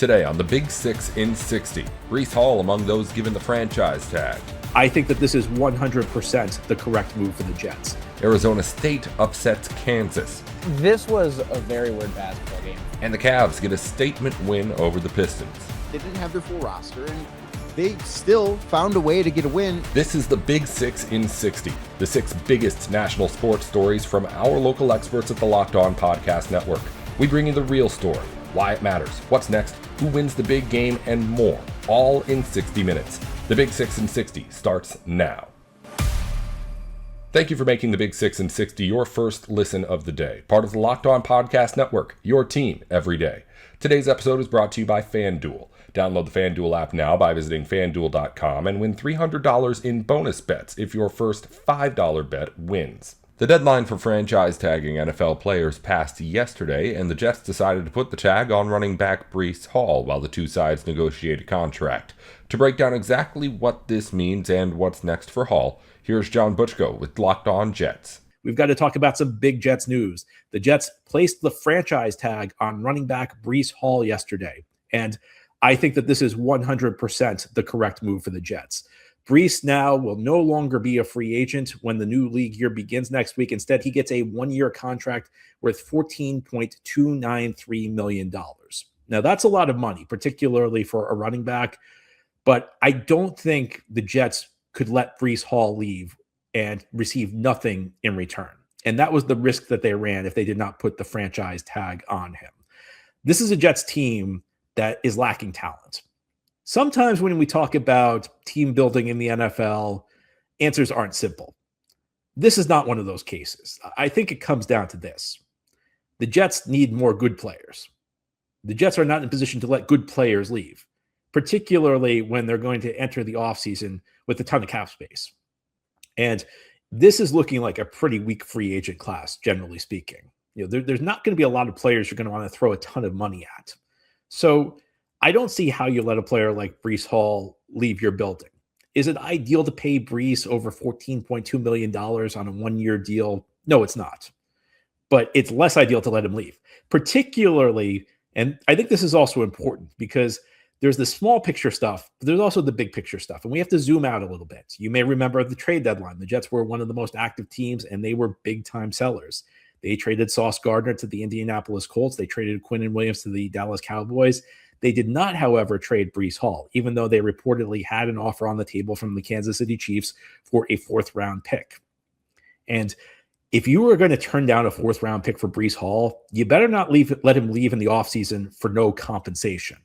Today on the Big 6 in 60, Breece Hall among those given the franchise tag. I think that this is 100% the correct move for the Jets. Arizona State upsets Kansas. This was a very weird basketball game. And the Cavs get a statement win over the Pistons. They didn't have their full roster, and they still found a way to get a win. This is the Big 6 in 60, the 6 biggest national sports stories from our local experts at the Locked On Podcast Network. We bring you the real story, why it matters, what's next, who wins the big game, and more, all in 60 minutes. The Big 6 in 60 starts now. Thank you for making the Big 6 in 60 your first listen of the day. Part of the Locked On Podcast Network, your team every day. Today's episode is brought to you by FanDuel. Download the FanDuel app now by visiting FanDuel.com and win $300 in bonus bets if your first $5 bet wins. The deadline for franchise tagging NFL players passed yesterday, and the Jets decided to put the tag on running back Breece Hall while the two sides negotiate a contract. To break down exactly what this means and what's next for Hall, here's John Butchko with Locked On Jets. We've got to talk about some big Jets news. The Jets placed the franchise tag on running back Breece Hall yesterday, and I think that this is 100% the correct move for the Jets. Breece now will no longer be a free agent when the new league year begins next week. Instead, he gets a one-year contract worth $14.293 million. Now, that's a lot of money, particularly for a running back, but I don't think the Jets could let Breece Hall leave and receive nothing in return. And that was the risk that they ran if they did not put the franchise tag on him. This is a Jets team that is lacking talent. Sometimes when we talk about team building in the NFL, answers aren't simple. This is not one of those cases. I think it comes down to this. The Jets need more good players. The Jets are not in a position to let good players leave, particularly when they're going to enter the offseason with a ton of cap space. And this is looking like a pretty weak free agent class, generally speaking. There's not going to be a lot of players you're going to want to throw a ton of money at. So I don't see how you let a player like Breece Hall leave your building. Is it ideal to pay Breece over $14.2 million on a one-year deal? No, it's not. But it's less ideal to let him leave, particularly, and I think this is also important because there's the small picture stuff, but there's also the big picture stuff, and we have to zoom out a little bit. You may remember the trade deadline. The Jets were one of the most active teams, and they were big-time sellers. They traded Sauce Gardner to the Indianapolis Colts. They traded Quinnen Williams to the Dallas Cowboys. They did not, however, trade Breece Hall, even though they reportedly had an offer on the table from the Kansas City Chiefs for a fourth-round pick. And if you were going to turn down a fourth-round pick for Breece Hall, you better not let him leave in the offseason for no compensation.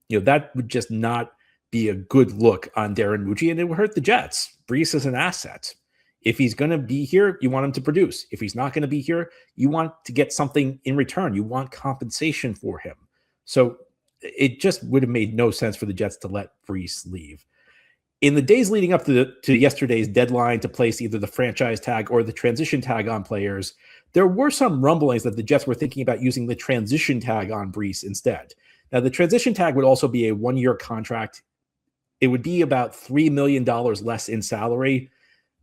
That would just not be a good look on Darren Mucci, and it would hurt the Jets. Breece is an asset. If he's going to be here, you want him to produce. If he's not going to be here, you want to get something in return. You want compensation for him. So it just would have made no sense for the Jets to let Breece leave. In the days leading up to yesterday's deadline to place either the franchise tag or the transition tag on players, there were some rumblings that the Jets were thinking about using the transition tag on Breece instead. Now, the transition tag would also be a one-year contract. It would be about $3 million less in salary,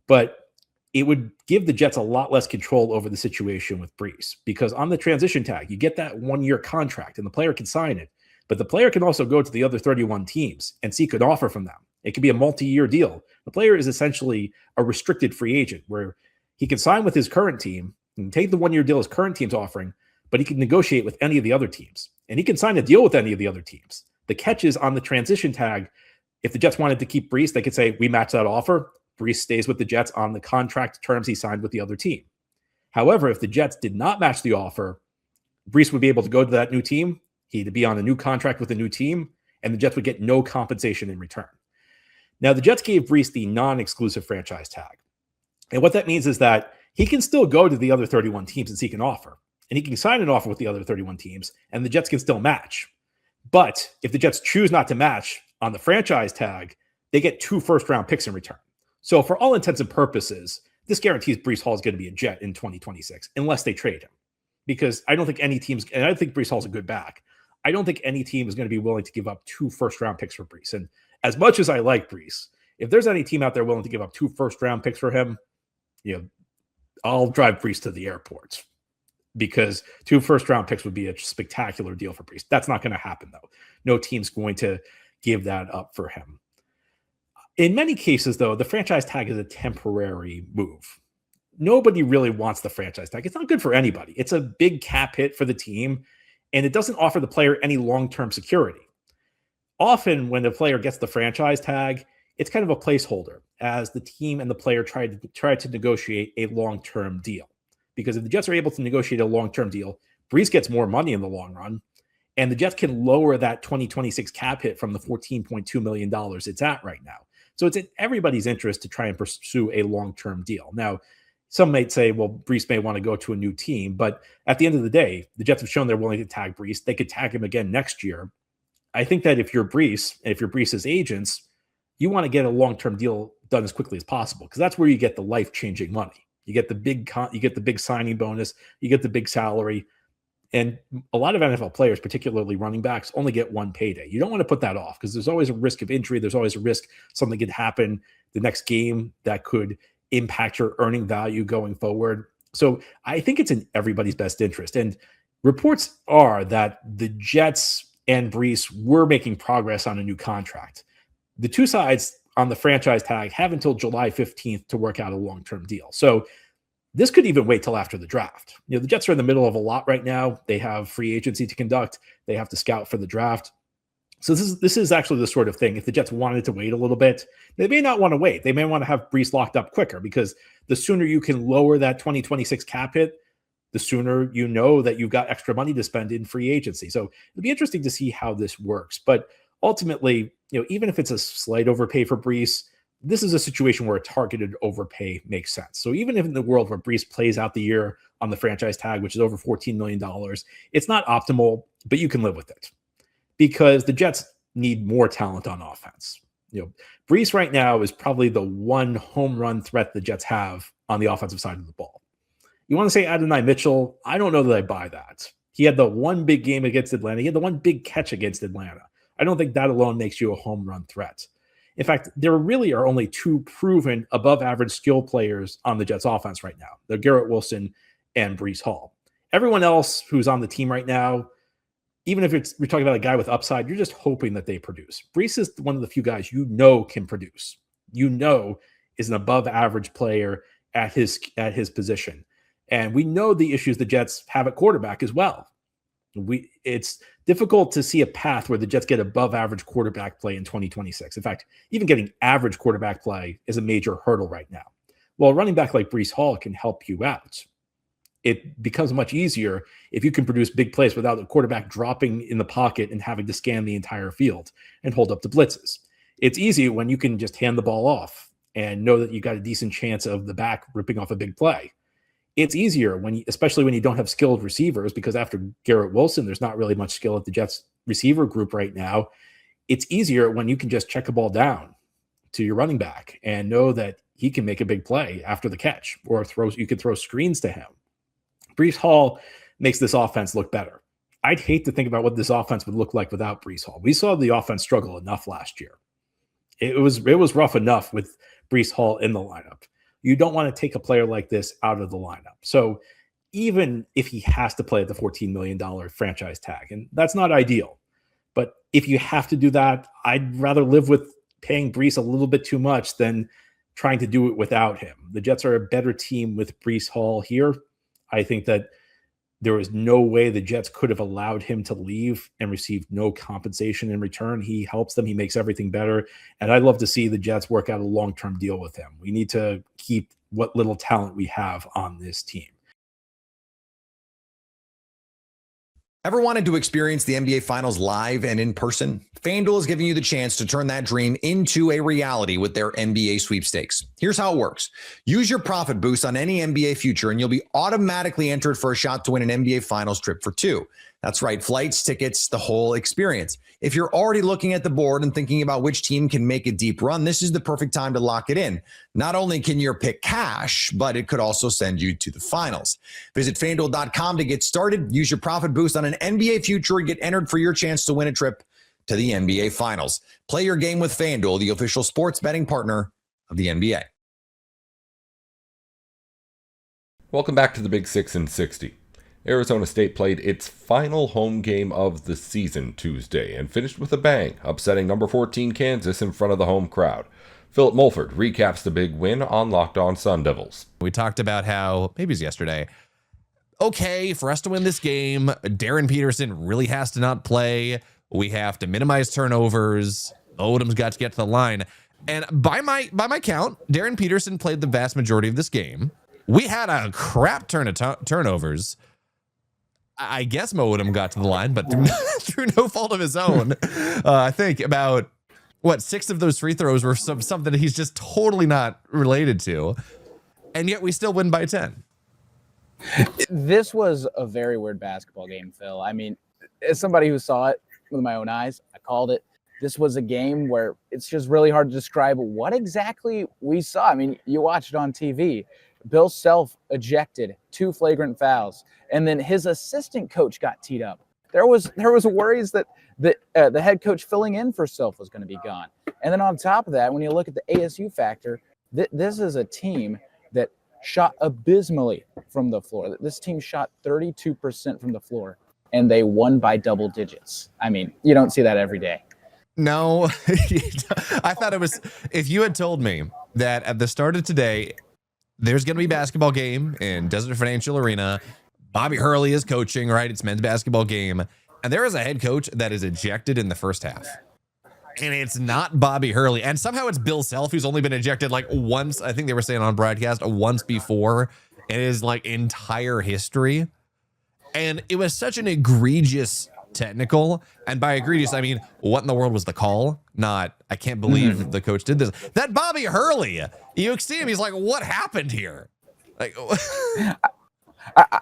but it would give the Jets a lot less control over the situation with Breece, because on the transition tag, you get that one-year contract and the player can sign it, but the player can also go to the other 31 teams and seek an offer from them. It could be a multi-year deal. The player is essentially a restricted free agent where he can sign with his current team and take the one-year deal his current team's offering, but he can negotiate with any of the other teams. And he can sign a deal with any of the other teams. The catch is on the transition tag. If the Jets wanted to keep Breece, they could say, we match that offer. Breece stays with the Jets on the contract terms he signed with the other team. However, if the Jets did not match the offer, Breece would be able to go to that new team. He'd be on a new contract with a new team, and the Jets would get no compensation in return. Now, the Jets gave Breece the non-exclusive franchise tag. And what that means is that he can still go to the other 31 teams and seek an offer. And he can sign an offer with the other 31 teams, and the Jets can still match. But if the Jets choose not to match on the franchise tag, they get 2 first-round picks in return. So for all intents and purposes, this guarantees Breece Hall is going to be a Jet in 2026, unless they trade him. Because I don't think any teams, and I think Breece Hall's a good back, I don't think any team is going to be willing to give up 2 first-round picks for Breece. And as much as I like Breece, if there's any team out there willing to give up 2 first-round picks for him, I'll drive Breece to the airport. because 2 first-round picks would be a spectacular deal for Breece. That's not going to happen, though. No team's going to give that up for him. In many cases, though, the franchise tag is a temporary move. Nobody really wants the franchise tag. It's not good for anybody. It's a big cap hit for the team, and it doesn't offer the player any long-term security. Often when the player gets the franchise tag, it's kind of a placeholder as the team and the player try to negotiate a long-term deal. Because if the Jets are able to negotiate a long-term deal, Breece gets more money in the long run, and the Jets can lower that 2026 cap hit from the $14.2 million it's at right now. So it's in everybody's interest to try and pursue a long-term deal. Now, some might say, well, Breece may want to go to a new team, but at the end of the day, the Jets have shown they're willing to tag Breece. They could tag him again next year. I think that if you're Breece, and if you're Breece's agents, you want to get a long-term deal done as quickly as possible, because that's where you get the life-changing money. You get the big signing bonus, you get the big salary, and a lot of NFL players, particularly running backs, only get one payday. You don't want to put that off because there's always a risk of injury. There's always a risk something could happen the next game that could impact your earning value going forward. So I think it's in everybody's best interest. And reports are that the Jets and Breece were making progress on a new contract. The two sides on the franchise tag have until July 15th to work out a long-term deal. So this could even wait till after the draft. The Jets are in the middle of a lot right now. They have free agency to conduct. They have to scout for the draft. So this is actually the sort of thing, if the Jets wanted to wait a little bit, they may not want to wait. They may want to have Breece locked up quicker, because the sooner you can lower that 2026 cap hit, the sooner you know that you've got extra money to spend in free agency. So it'll be interesting to see how this works. But ultimately, even if it's a slight overpay for Breece, this is a situation where a targeted overpay makes sense. So even if in the world where Breece plays out the year on the franchise tag, which is over $14 million, it's not optimal, but you can live with it because the Jets need more talent on offense. Breece right now is probably the one home run threat the Jets have on the offensive side of the ball. You want to say Adonai Mitchell? I don't know that I buy that. He had the one big game against Atlanta. He had the one big catch against Atlanta. I don't think that alone makes you a home run threat. In fact, there really are only 2 proven above-average skill players on the Jets offense right now. They're Garrett Wilson and Breece Hall. Everyone else who's on the team right now, even if we're talking about a guy with upside, you're just hoping that they produce. Breece is one of the few guys can produce. Is an above-average player at his position. And we know the issues the Jets have at quarterback as well. It's difficult to see a path where the Jets get above average quarterback play in 2026. In fact, even getting average quarterback play is a major hurdle right now. Well, a running back like Breece Hall can help you out. It becomes much easier if you can produce big plays without the quarterback dropping in the pocket and having to scan the entire field and hold up the blitzes. It's easy when you can just hand the ball off and know that you got a decent chance of the back ripping off a big play. It's easier especially when you don't have skilled receivers, because after Garrett Wilson, there's not really much skill at the Jets receiver group right now. It's easier when you can just check a ball down to your running back and know that he can make a big play after the catch, or you can throw screens to him. Breece Hall makes this offense look better. I'd hate to think about what this offense would look like without Breece Hall. We saw the offense struggle enough last year. It was rough enough with Breece Hall in the lineup. You don't want to take a player like this out of the lineup. So even if he has to play at the $14 million franchise tag, and that's not ideal, but if you have to do that, I'd rather live with paying Breece a little bit too much than trying to do it without him. The Jets are a better team with Breece Hall here. I think that there was no way the Jets could have allowed him to leave and receive no compensation in return. He helps them. He makes everything better. And I'd love to see the Jets work out a long-term deal with him. We need to keep what little talent we have on this team. Ever wanted to experience the NBA Finals live and in person? FanDuel is giving you the chance to turn that dream into a reality with their NBA sweepstakes. Here's how it works. Use your profit boost on any NBA future and you'll be automatically entered for a shot to win an NBA Finals trip for 2. That's right, flights, tickets, the whole experience. If you're already looking at the board and thinking about which team can make a deep run, this is the perfect time to lock it in. Not only can your pick cash, but it could also send you to the finals. Visit FanDuel.com to get started. Use your profit boost on an NBA future and get entered for your chance to win a trip to the NBA Finals. Play your game with FanDuel, the official sports betting partner of the NBA. Welcome back to the Big 6 in 60. Arizona State played its final home game of the season Tuesday and finished with a bang, upsetting number 14 Kansas in front of the home crowd. Philip Mulford recaps the big win on Locked On Sun Devils. We talked about how, maybe it was yesterday, okay, for us to win this game, Darren Peterson really has to not play. We have to minimize turnovers. Odom's got to get to the line. And by my count, Darren Peterson played the vast majority of this game. We had a crap ton of turnovers. I guess Mo Odom got to the line, but through no fault of his own. I think about, 6 of those free throws were something that he's just totally not related to. And yet we still win by 10. This was a very weird basketball game, Phil. I mean, as somebody who saw it with my own eyes, I called it. This was a game where it's just really hard to describe what exactly we saw. I mean, you watched it on TV. Bill Self ejected 2 flagrant fouls, and then his assistant coach got teed up. There was worries that the head coach filling in for Self was going to be gone. And then on top of that, when you look at the ASU factor, this is a team that shot abysmally from the floor. This team shot 32% from the floor, and they won by double digits. I mean, you don't see that every day. No, I thought it was, if you had told me that at the start of today, there's going to be a basketball game in Desert Financial Arena, Bobby Hurley is coaching, right? It's men's basketball game. And there is a head coach that is ejected in the first half. And it's not Bobby Hurley. And somehow it's Bill Self, who's only been ejected like once. I think they were saying on broadcast once before in his like entire history. And it was such an egregious technical. And by egregious, I mean, what in the world was the call? Not, I can't believe the coach did this. That Bobby Hurley, you see him, he's like, what happened here? Like,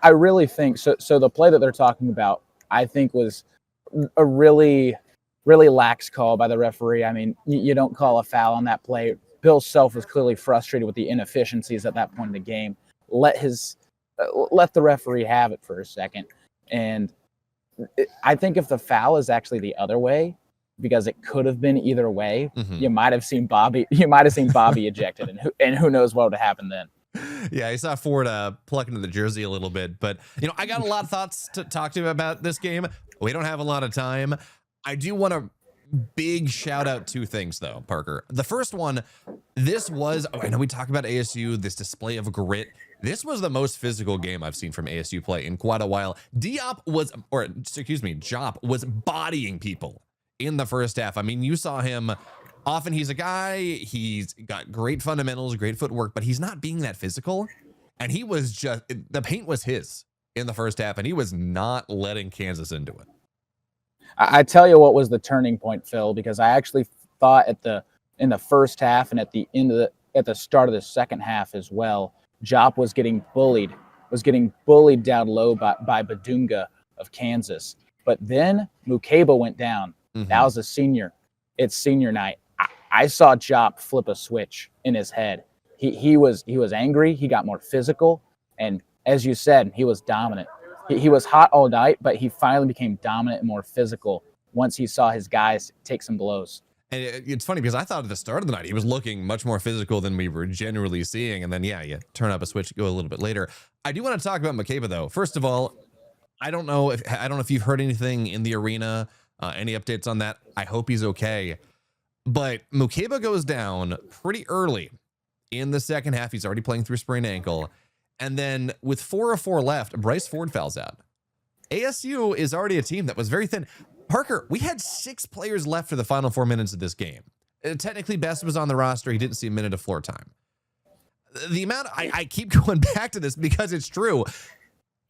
I really think so. So the play that they're talking about, I think, was a really lax call by the referee. I mean, you don't call a foul on that play. Bill Self was clearly frustrated with the inefficiencies at that point in the game. Let the referee have it for a second. And I think if the foul is actually the other way, because it could have been either way, you might have seen Bobby ejected, and who knows what would have happened then. Yeah, I saw Ford pluck into the jersey a little bit, but I got a lot of thoughts to talk to you about this game. We don't have a lot of time. I do want to big shout out 2 things though, Parker. The first one, I know we talk about ASU, this display of grit. This was the most physical game I've seen from ASU play in quite a while. Jop was bodying people in the first half. I mean, you saw him. Often he's a guy, he's got great fundamentals, great footwork, but he's not being that physical. And he was just, the paint was his in the first half, and he was not letting Kansas into it. I tell you what was the turning point, Phil, because I actually thought in the first half and at the start of the second half as well, Jop was getting bullied down low by Badunga of Kansas. But then Mukeba went down. That was a senior. It's senior night. I saw Jop flip a switch in his head. He was angry. He got more physical, and as you said, he was dominant. He was hot all night, but he finally became dominant and more physical once he saw his guys take some blows. And it's funny because I thought at the start of the night he was looking much more physical than we were generally seeing, and then you turn up a switch, go a little bit later. I do want to talk about Mukeba though. First of all, I don't know if you've heard anything in the arena, any updates on that. I hope he's okay. But Mukeba goes down pretty early in the second half. He's already playing through sprained ankle. And then with 4:04 left, Bryce Ford fouls out. ASU is already a team that was very thin. Parker, we had 6 players left for the final 4 minutes of this game. Technically, Best was on the roster. He didn't see a minute of floor time. The amount, I keep going back to this because it's true.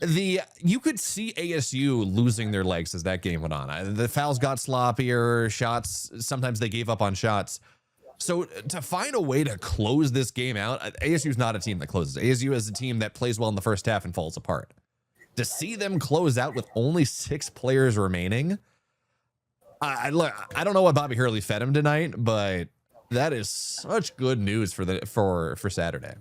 You could see ASU losing their legs as that game went on. The fouls got sloppier, shots, sometimes they gave up on shots. So to find a way to close this game out, ASU is not a team that closes. ASU is a team that plays well in the first half and falls apart. To see them close out with only 6 players remaining, I don't know what Bobby Hurley fed him tonight, but that is such good news for Saturday.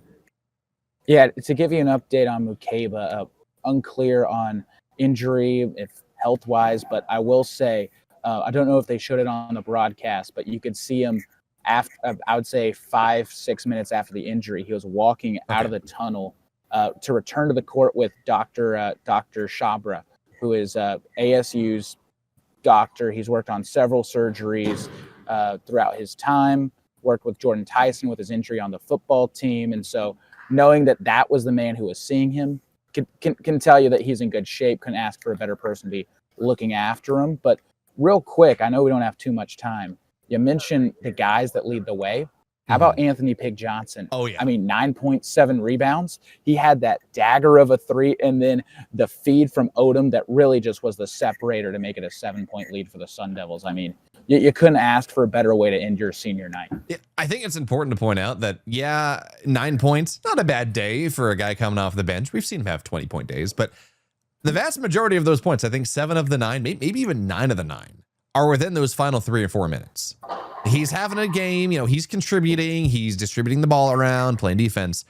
Yeah, to give you an update on Mukeba, unclear on injury, if health-wise, but I will say, I don't know if they showed it on the broadcast, but you could see him after, I would say 5-6 minutes after the injury, he was walking out of the tunnel to return to the court with Dr. Chabra, who is ASU's doctor. He's worked on several surgeries throughout his time, worked with Jordan Tyson with his injury on the football team. And so knowing that that was the man who was seeing him can tell you that he's in good shape, couldn't ask for a better person to be looking after him. But real quick, I know we don't have too much time. You mentioned the guys that lead the way. How about Anthony Pig Johnson? Oh, yeah. I mean, 9.7 rebounds. He had that dagger of a three, and then the feed from Odom that really just was the separator to make it a 7-point lead for the Sun Devils. I mean, you couldn't ask for a better way to end your senior night. Yeah, I think it's important to point out that, 9 points, not a bad day for a guy coming off the bench. We've seen him have 20-point days, but the vast majority of those points, I think 7 of the 9, maybe even 9 of the 9, are within those final 3 or 4 minutes. He's having a game, he's contributing, he's distributing the ball around, playing defense.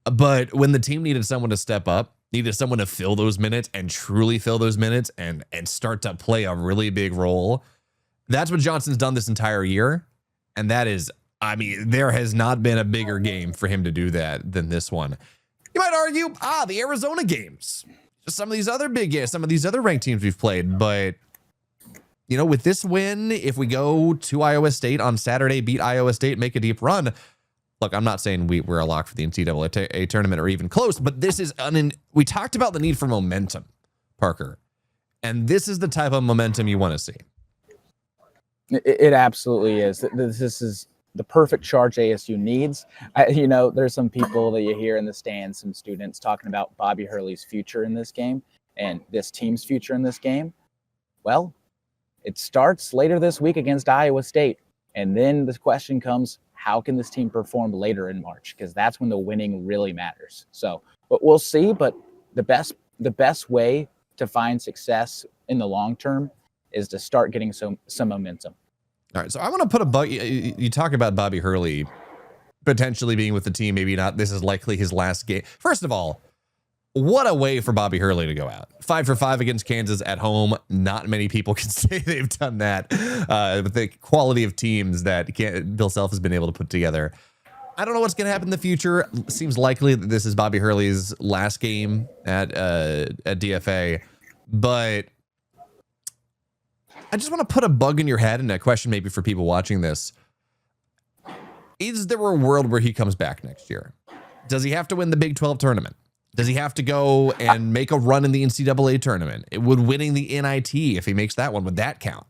But when the team needed someone to step up, needed someone to fill those minutes and truly fill those minutes and start to play a really big role, that's what Johnson's done this entire year. And that is, there has not been a bigger game for him to do that than this one. You might argue, the Arizona games, just some of these other big games, some of these other ranked teams we've played, but with this win, if we go to Iowa State on Saturday, beat Iowa State, make a deep run. Look, I'm not saying we're a lock for the NCAA tournament or even close, but this is we talked about the need for momentum, Parker, and this is the type of momentum you want to see. It absolutely is. This is the perfect charge ASU needs. There's some people that you hear in the stands, some students talking about Bobby Hurley's future in this game and this team's future in this game. Well, it starts later this week against Iowa State. And then the question comes, how can this team perform later in March? Because that's when the winning really matters. So, but we'll see. But the best way to find success in the long term is to start getting some momentum. All right. So I want to put a bug. You talk about Bobby Hurley potentially being with the team. Maybe not. This is likely his last game. First of all, what a way for Bobby Hurley to go out. 5 for 5 against Kansas at home. Not many people can say they've done that with the quality of teams that Bill Self has been able to put together. I don't know what's going to happen in the future. It seems likely that this is Bobby Hurley's last game at DFA. But I just want to put a bug in your head and a question maybe for people watching this. Is there a world where he comes back next year? Does he have to win the Big 12 tournament? Does he have to go and make a run in the NCAA tournament? Would winning the NIT, if he makes that one, would that count?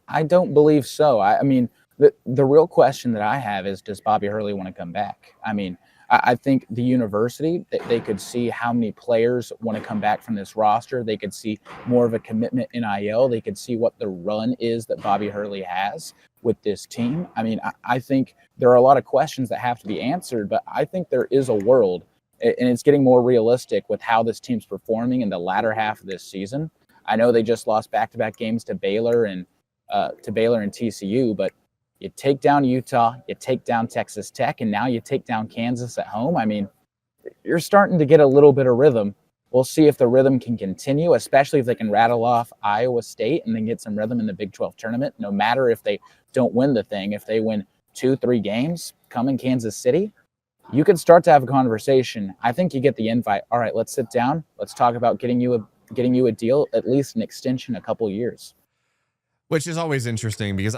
I don't believe so. I mean, the real question that I have is, does Bobby Hurley want to come back? I mean, I think the university, they could see how many players want to come back from this roster. They could see more of a commitment in NIL. They could see what the run is that Bobby Hurley has with this team. I mean, I think there are a lot of questions that have to be answered, but I think there is a world, and it's getting more realistic with how this team's performing in the latter half of this season. I know they just lost back-to-back games to Baylor and TCU, but you take down Utah, you take down Texas Tech, and now you take down Kansas at home. I mean, you're starting to get a little bit of rhythm. We'll see if the rhythm can continue, especially if they can rattle off Iowa State and then get some rhythm in the Big 12 tournament. No matter if they don't win the thing, if they win 2-3 games, come in Kansas City, you can start to have a conversation. I think you get the invite. All right, let's sit down. Let's talk about getting you a deal, at least an extension, a couple years. Which is always interesting because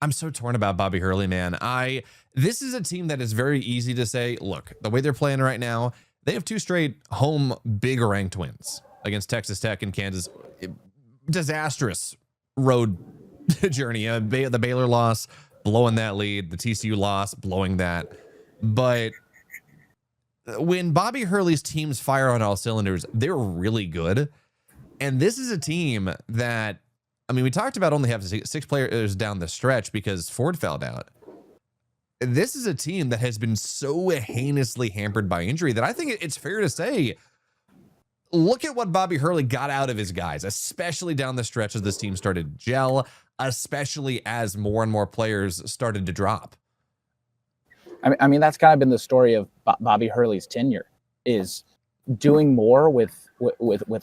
I'm so torn about Bobby Hurley, man. This is a team that is very easy to say, look, the way they're playing right now, they have 2 straight home big ranked wins against Texas Tech and Kansas. Disastrous road journey. The Baylor loss, blowing that lead. The TCU loss, blowing that. But when Bobby Hurley's teams fire on all cylinders, they're really good. And this is a team that, we talked about only having 6 players down the stretch because Ford fouled out. This is a team that has been so heinously hampered by injury that I think it's fair to say, look at what Bobby Hurley got out of his guys, especially down the stretch as this team started to gel, especially as more and more players started to drop. I mean, that's kind of been the story of Bobby Hurley's tenure, is doing more with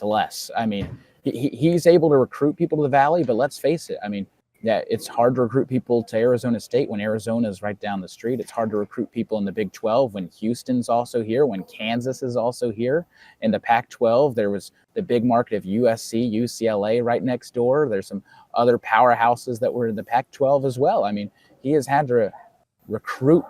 less. I mean, he's able to recruit people to the Valley, but let's face it. I mean, Yeah, it's hard to recruit people to Arizona State when Arizona is right down the street. It's hard to recruit people in the Big 12 when Houston's also here, when Kansas is also here. In the Pac-12, there was the big market of USC, UCLA right next door. There's some other powerhouses that were in the Pac-12 as well. I mean, he has had to recruit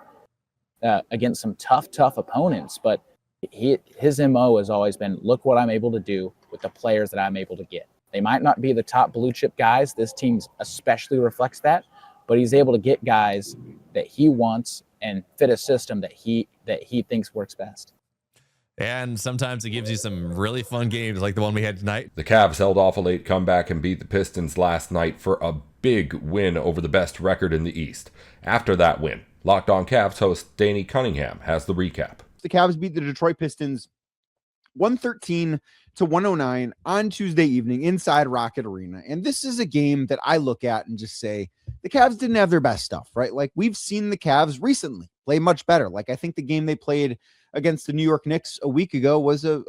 against some tough opponents, but his MO has always been, look what I'm able to do with the players that I'm able to get. They might not be the top blue chip guys. This team especially reflects that, but he's able to get guys that he wants and fit a system that he thinks works best. And sometimes it gives you some really fun games like the one we had tonight. The Cavs held off a late comeback and beat the Pistons last night for a big win over the best record in the East. After that win, Locked On Cavs host Danny Cunningham has the recap. The Cavs beat the Detroit Pistons 113-109 on Tuesday evening inside Rocket Arena. And this is a game that I look at and just say, the Cavs didn't have their best stuff, right? Like, we've seen the Cavs recently play much better. Like, I think the game they played against the New York Knicks a week ago was a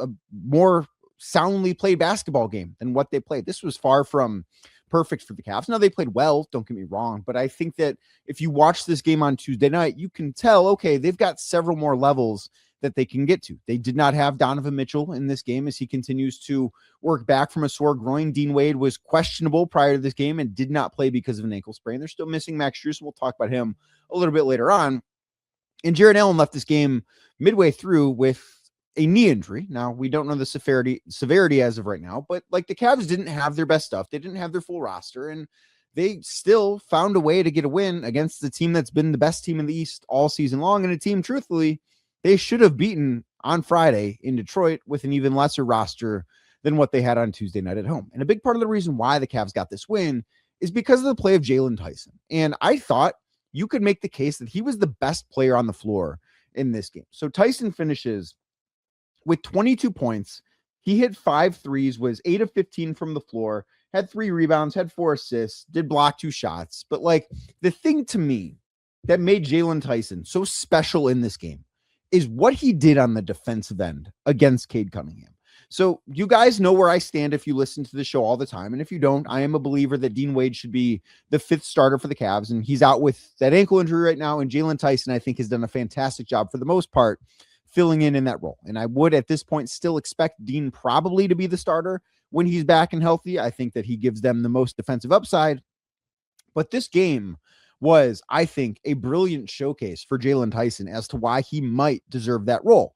more soundly played basketball game than what they played. This was far from perfect for the Cavs. Now, they played well, don't get me wrong, but I think that if you watch this game on Tuesday night, you can tell, okay, they've got several more levels that they can get to. They did not have Donovan Mitchell in this game as he continues to work back from a sore groin. Dean Wade was questionable prior to this game and did not play because of an ankle sprain. They're still missing Max Strus. We'll talk about him a little bit later on. And Jared Allen left this game midway through with a knee injury. Now, we don't know the severity as of right now, but like, the Cavs didn't have their best stuff. They didn't have their full roster, and they still found a way to get a win against the team that's been the best team in the East all season long, and a team, truthfully, they should have beaten on Friday in Detroit with an even lesser roster than what they had on Tuesday night at home. And a big part of the reason why the Cavs got this win is because of the play of Jalen Tyson. And I thought you could make the case that he was the best player on the floor in this game. So Tyson finishes with 22 points. He hit 5 threes, was 8 of 15 from the floor, had 3 rebounds, had 4 assists, did block 2 shots. But like, the thing to me that made Jalen Tyson so special in this game is what he did on the defensive end against Cade Cunningham. So you guys know where I stand if you listen to the show all the time. And if you don't, I am a believer that Dean Wade should be the 5th starter for the Cavs. And he's out with that ankle injury right now. And Jalen Tyson, I think, has done a fantastic job for the most part filling in that role. And I would at this point still expect Dean probably to be the starter when he's back and healthy. I think that he gives them the most defensive upside. But this game was, I think, a brilliant showcase for Jalen Tyson as to why he might deserve that role.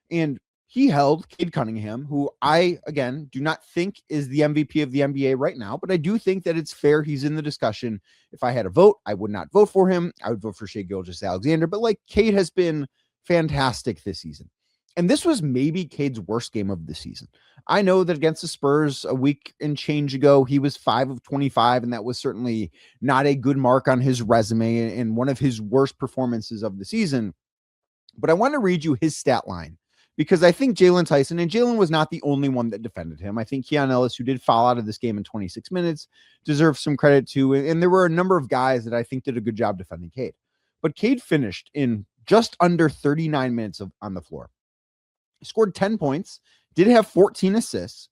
And he held Cade Cunningham, who I, again, do not think is the MVP of the NBA right now, but I do think that it's fair he's in the discussion. If I had a vote, I would not vote for him. I would vote for Shai Gilgeous-Alexander, but like, Cade has been fantastic this season. And this was maybe Cade's worst game of the season. I know that against the Spurs a week and change ago, he was 5 of 25, and that was certainly not a good mark on his resume and one of his worst performances of the season. But I want to read you his stat line, because I think Jalen Tyson, and Jalen was not the only one that defended him. I think Keon Ellis, who did foul out of this game in 26 minutes, deserves some credit too. And there were a number of guys that I think did a good job defending Cade. But Cade finished in just under 39 minutes on the floor. He scored 10 points, did have 14 assists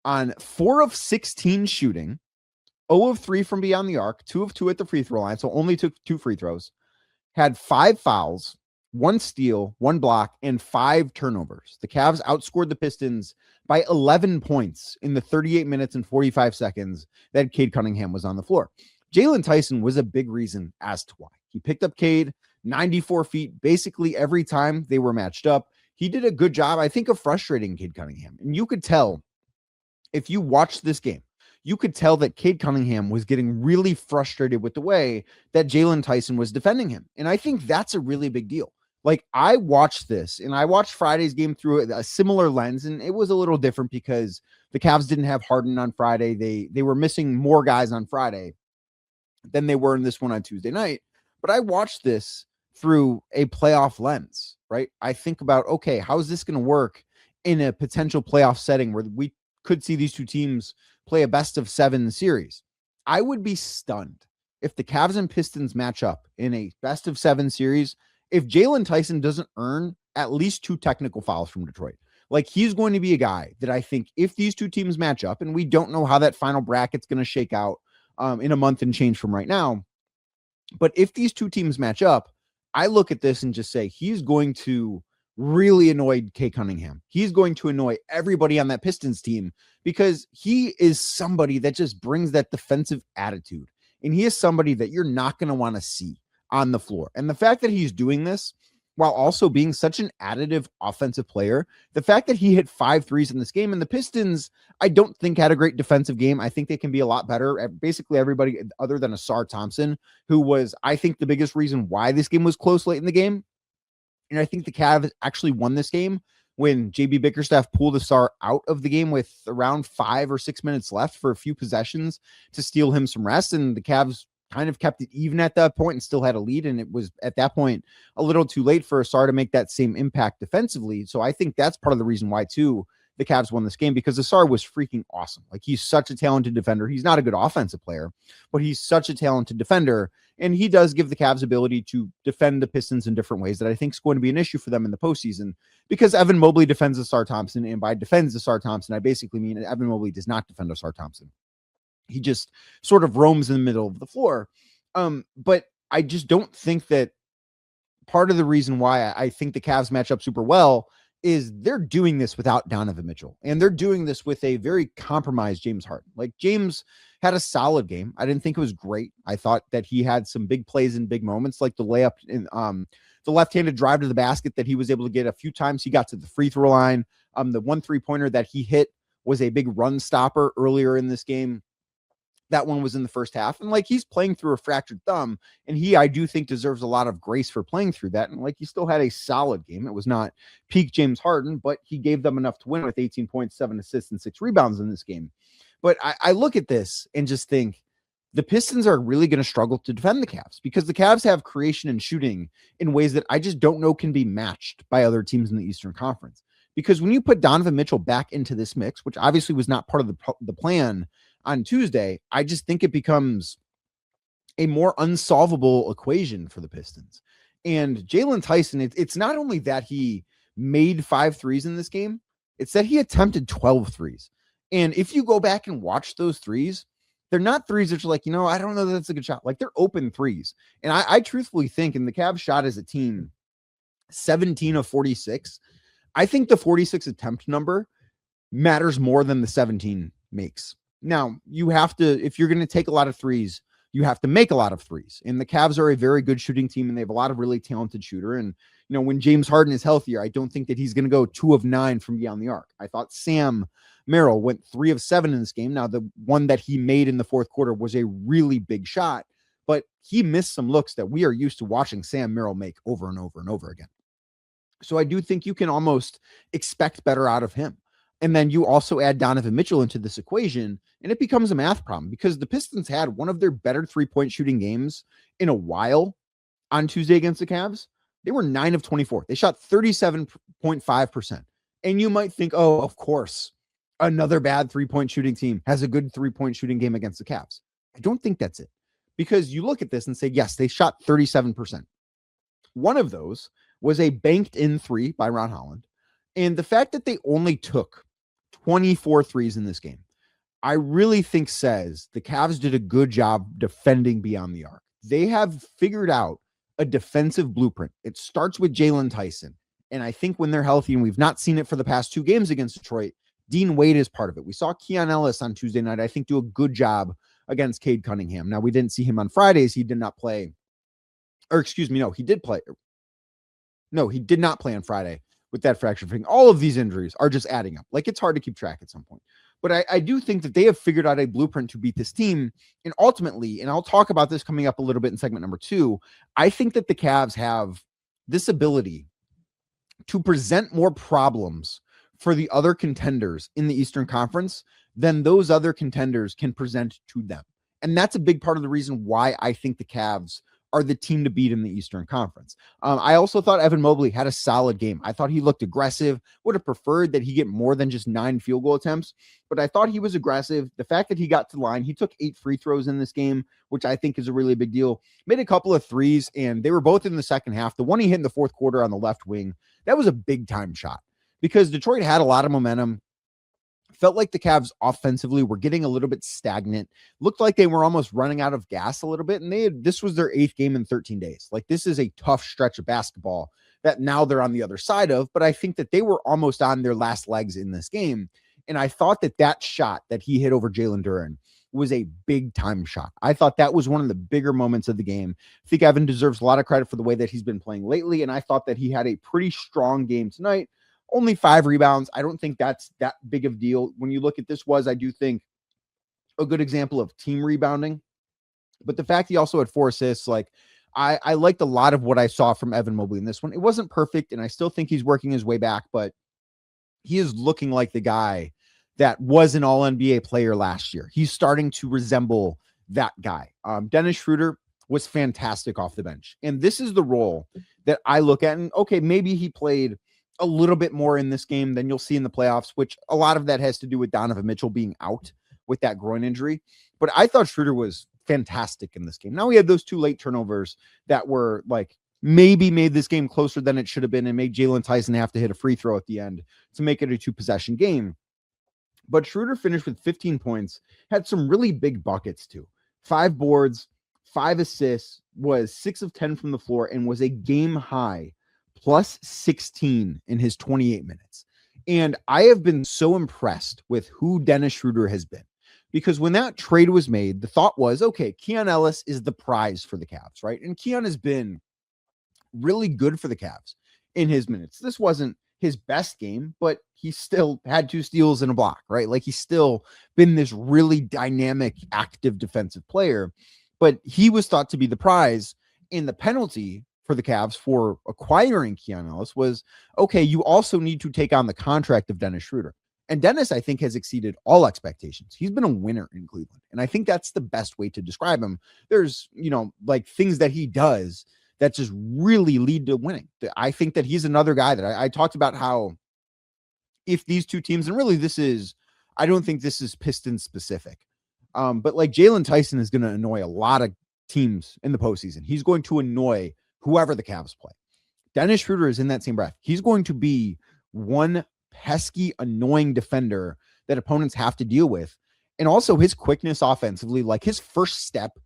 on 4 of 16 shooting, 0 of 3 from beyond the arc, 2 of 2 at the free throw line, so only took 2 free throws, had 5 fouls, 1 steal, 1 block, and 5 turnovers. The Cavs outscored the Pistons by 11 points in the 38 minutes and 45 seconds that Cade Cunningham was on the floor. Jalen Tyson was a big reason as to why. He picked up Cade 94 feet basically every time they were matched up. He did a good job, I think, of frustrating Cade Cunningham. And you could tell, if you watched this game, you could tell that Cade Cunningham was getting really frustrated with the way that Jalen Tyson was defending him. And I think that's a really big deal. Like, I watched this, and I watched Friday's game through a similar lens, and it was a little different because the Cavs didn't have Harden on Friday. They were missing more guys on Friday than they were in this one on Tuesday night. But I watched this through a playoff lens, right? I think about, okay, how is this going to work in a potential playoff setting where we could see these two teams play a best of 7 series? I would be stunned if the Cavs and Pistons match up in a best of 7 series if Jalen Tyson doesn't earn at least 2 technical fouls from Detroit. Like, he's going to be a guy that I think if these two teams match up, and we don't know how that final bracket's going to shake out in a month and change from right now. But if these two teams match up, I look at this and just say he's going to really annoy Kay Cunningham. He's going to annoy everybody on that Pistons team because he is somebody that just brings that defensive attitude. And he is somebody that you're not going to want to see on the floor. And the fact that he's doing this while also being such an additive offensive player, the fact that he hit 5 threes in this game, and the Pistons, I don't think had a great defensive game. I think they can be a lot better. Basically everybody other than Asar Thompson, who was, I think, the biggest reason why this game was close late in the game. And I think the Cavs actually won this game when JB Bickerstaff pulled Asar out of the game with around 5 or 6 minutes left for a few possessions to steal him some rest. And the Cavs kind of kept it even at that point and still had a lead. And it was at that point a little too late for Asar to make that same impact defensively. So I think that's part of the reason why too the Cavs won this game, because Asar was freaking awesome. Like, he's such a talented defender. He's not a good offensive player, but he's such a talented defender. And he does give the Cavs ability to defend the Pistons in different ways that I think is going to be an issue for them in the postseason, because Evan Mobley defends Asar Thompson. And by defends Asar Thompson, I basically mean Evan Mobley does not defend Asar Thompson. He just sort of roams in the middle of the floor. But I just don't think that part of the reason why I think the Cavs match up super well is they're doing this without Donovan Mitchell, and they're doing this with a very compromised James Harden. Like, James had a solid game. I didn't think it was great. I thought that he had some big plays and big moments, like the layup in the left-handed drive to the basket that he was able to get a few times. He got to the free throw line. The 1 3-pointer that he hit was a big run stopper earlier in this game. That one was in the first half. And like, he's playing through a fractured thumb, and he, I do think, deserves a lot of grace for playing through that. And like, he still had a solid game. It was not peak James Harden, but he gave them enough to win with 18 points, 7 assists, and 6 rebounds in this game. But I look at this and just think the Pistons are really going to struggle to defend the Cavs, because the Cavs have creation and shooting in ways that I just don't know can be matched by other teams in the Eastern Conference. Because when you put Donovan Mitchell back into this mix, which obviously was not part of the plan on Tuesday, I just think it becomes a more unsolvable equation for the Pistons. And Jalen Tyson, it's not only that he made 5 threes in this game, it's that he attempted 12 threes. And if you go back and watch those threes, they're not threes that you're like, I don't know that that's a good shot. Like, they're open threes. And I truthfully think, and the Cavs shot as a team 17 of 46, I think the 46 attempt number matters more than the 17 makes. Now, you have to, if you're going to take a lot of threes, you have to make a lot of threes. And the Cavs are a very good shooting team, and they have a lot of really talented shooter. And, when James Harden is healthier, I don't think that he's going to go 2 of 9 from beyond the arc. I thought Sam Merrill went 3 of 7 in this game. Now, the one that he made in the fourth quarter was a really big shot, but he missed some looks that we are used to watching Sam Merrill make over and over and over again. So I do think you can almost expect better out of him. And then you also add Donovan Mitchell into this equation, and it becomes a math problem, because the Pistons had one of their better 3-point shooting games in a while on Tuesday against the Cavs. They were 9 of 24. They shot 37.5%. And you might think, oh, of course, another bad 3-point shooting team has a good 3-point shooting game against the Cavs. I don't think that's it, because you look at this and say, yes, they shot 37%. One of those was a banked in 3 by Ron Holland. And the fact that they only took 24 threes in this game, I really think says the Cavs did a good job defending beyond the arc. They have figured out a defensive blueprint. It starts with Jalen Tyson. And I think when they're healthy, and we've not seen it for the past 2 games against Detroit, Dean Wade is part of it. We saw Keon Ellis on Tuesday night, I think, do a good job against Cade Cunningham. Now, we didn't see him on Fridays. He did not play. Or excuse me, no, he did play. No, he did not play on Friday with that fracture thing. All of these injuries are just adding up. Like, it's hard to keep track at some point. But I do think that they have figured out a blueprint to beat this team. And ultimately, and I'll talk about this coming up a little bit in segment number 2, I think that the Cavs have this ability to present more problems for the other contenders in the Eastern Conference than those other contenders can present to them. And that's a big part of the reason why I think the Cavs are the team to beat in the Eastern Conference. I also thought Evan Mobley had a solid game. I thought he looked aggressive. Would have preferred that he get more than just 9 field goal attempts, but I thought he was aggressive. The fact that he got to the line, he took 8 free throws in this game, which I think is a really big deal. Made a couple of threes, and they were both in the second half. The one he hit in the fourth quarter on the left wing, that was a big time shot, because Detroit had a lot of momentum. Felt like the Cavs offensively were getting a little bit stagnant. Looked like they were almost running out of gas a little bit. And this was their 8th game in 13 days. Like, this is a tough stretch of basketball that now they're on the other side of. But I think that they were almost on their last legs in this game. And I thought that shot that he hit over Jalen Duren was a big time shot. I thought that was one of the bigger moments of the game. I think Evan deserves a lot of credit for the way that he's been playing lately. And I thought that he had a pretty strong game tonight. Only 5 rebounds. I don't think that's that big of a deal. When you look at this I do think, a good example of team rebounding. But the fact he also had 4 assists, like, I liked a lot of what I saw from Evan Mobley in this one. It wasn't perfect, and I still think he's working his way back, but he is looking like the guy that was an all-NBA player last year. He's starting to resemble that guy. Dennis Schroeder was fantastic off the bench. And this is the role that I look at. And okay, maybe he played a little bit more in this game than you'll see in the playoffs, which a lot of that has to do with Donovan Mitchell being out with that groin injury. But I thought Schroeder was fantastic in this game. Now, we had those 2 late turnovers that were like maybe made this game closer than it should have been and made Jalen Tyson have to hit a free throw at the end to make it a 2-possession game. But Schroeder finished with 15 points, had some really big buckets too. 5 boards, 5 assists, was 6 of 10 from the floor, and was a game high plus 16 in his 28 minutes. And I have been so impressed with who Dennis Schroeder has been, because when that trade was made, the thought was, okay, Keon Ellis is the prize for the Cavs, right? And Keon has been really good for the Cavs in his minutes. This wasn't his best game, but he still had 2 steals and a block, right? Like, he's still been this really dynamic, active defensive player, but he was thought to be the prize. In the penalty for the Cavs for acquiring Keon Ellis was, okay, you also need to take on the contract of Dennis Schroeder. And Dennis, I think, has exceeded all expectations. He's been a winner in Cleveland. And I think that's the best way to describe him. There's, like, things that he does that just really lead to winning. I think that he's another guy that I talked about how if these 2 teams, and really I don't think this is Pistons specific, but like Jalen Tyson is going to annoy a lot of teams in the postseason. He's going to annoy whoever the Cavs play. Dennis Schroeder is in that same breath. He's going to be one pesky, annoying defender that opponents have to deal with. And also his quickness offensively, like his first step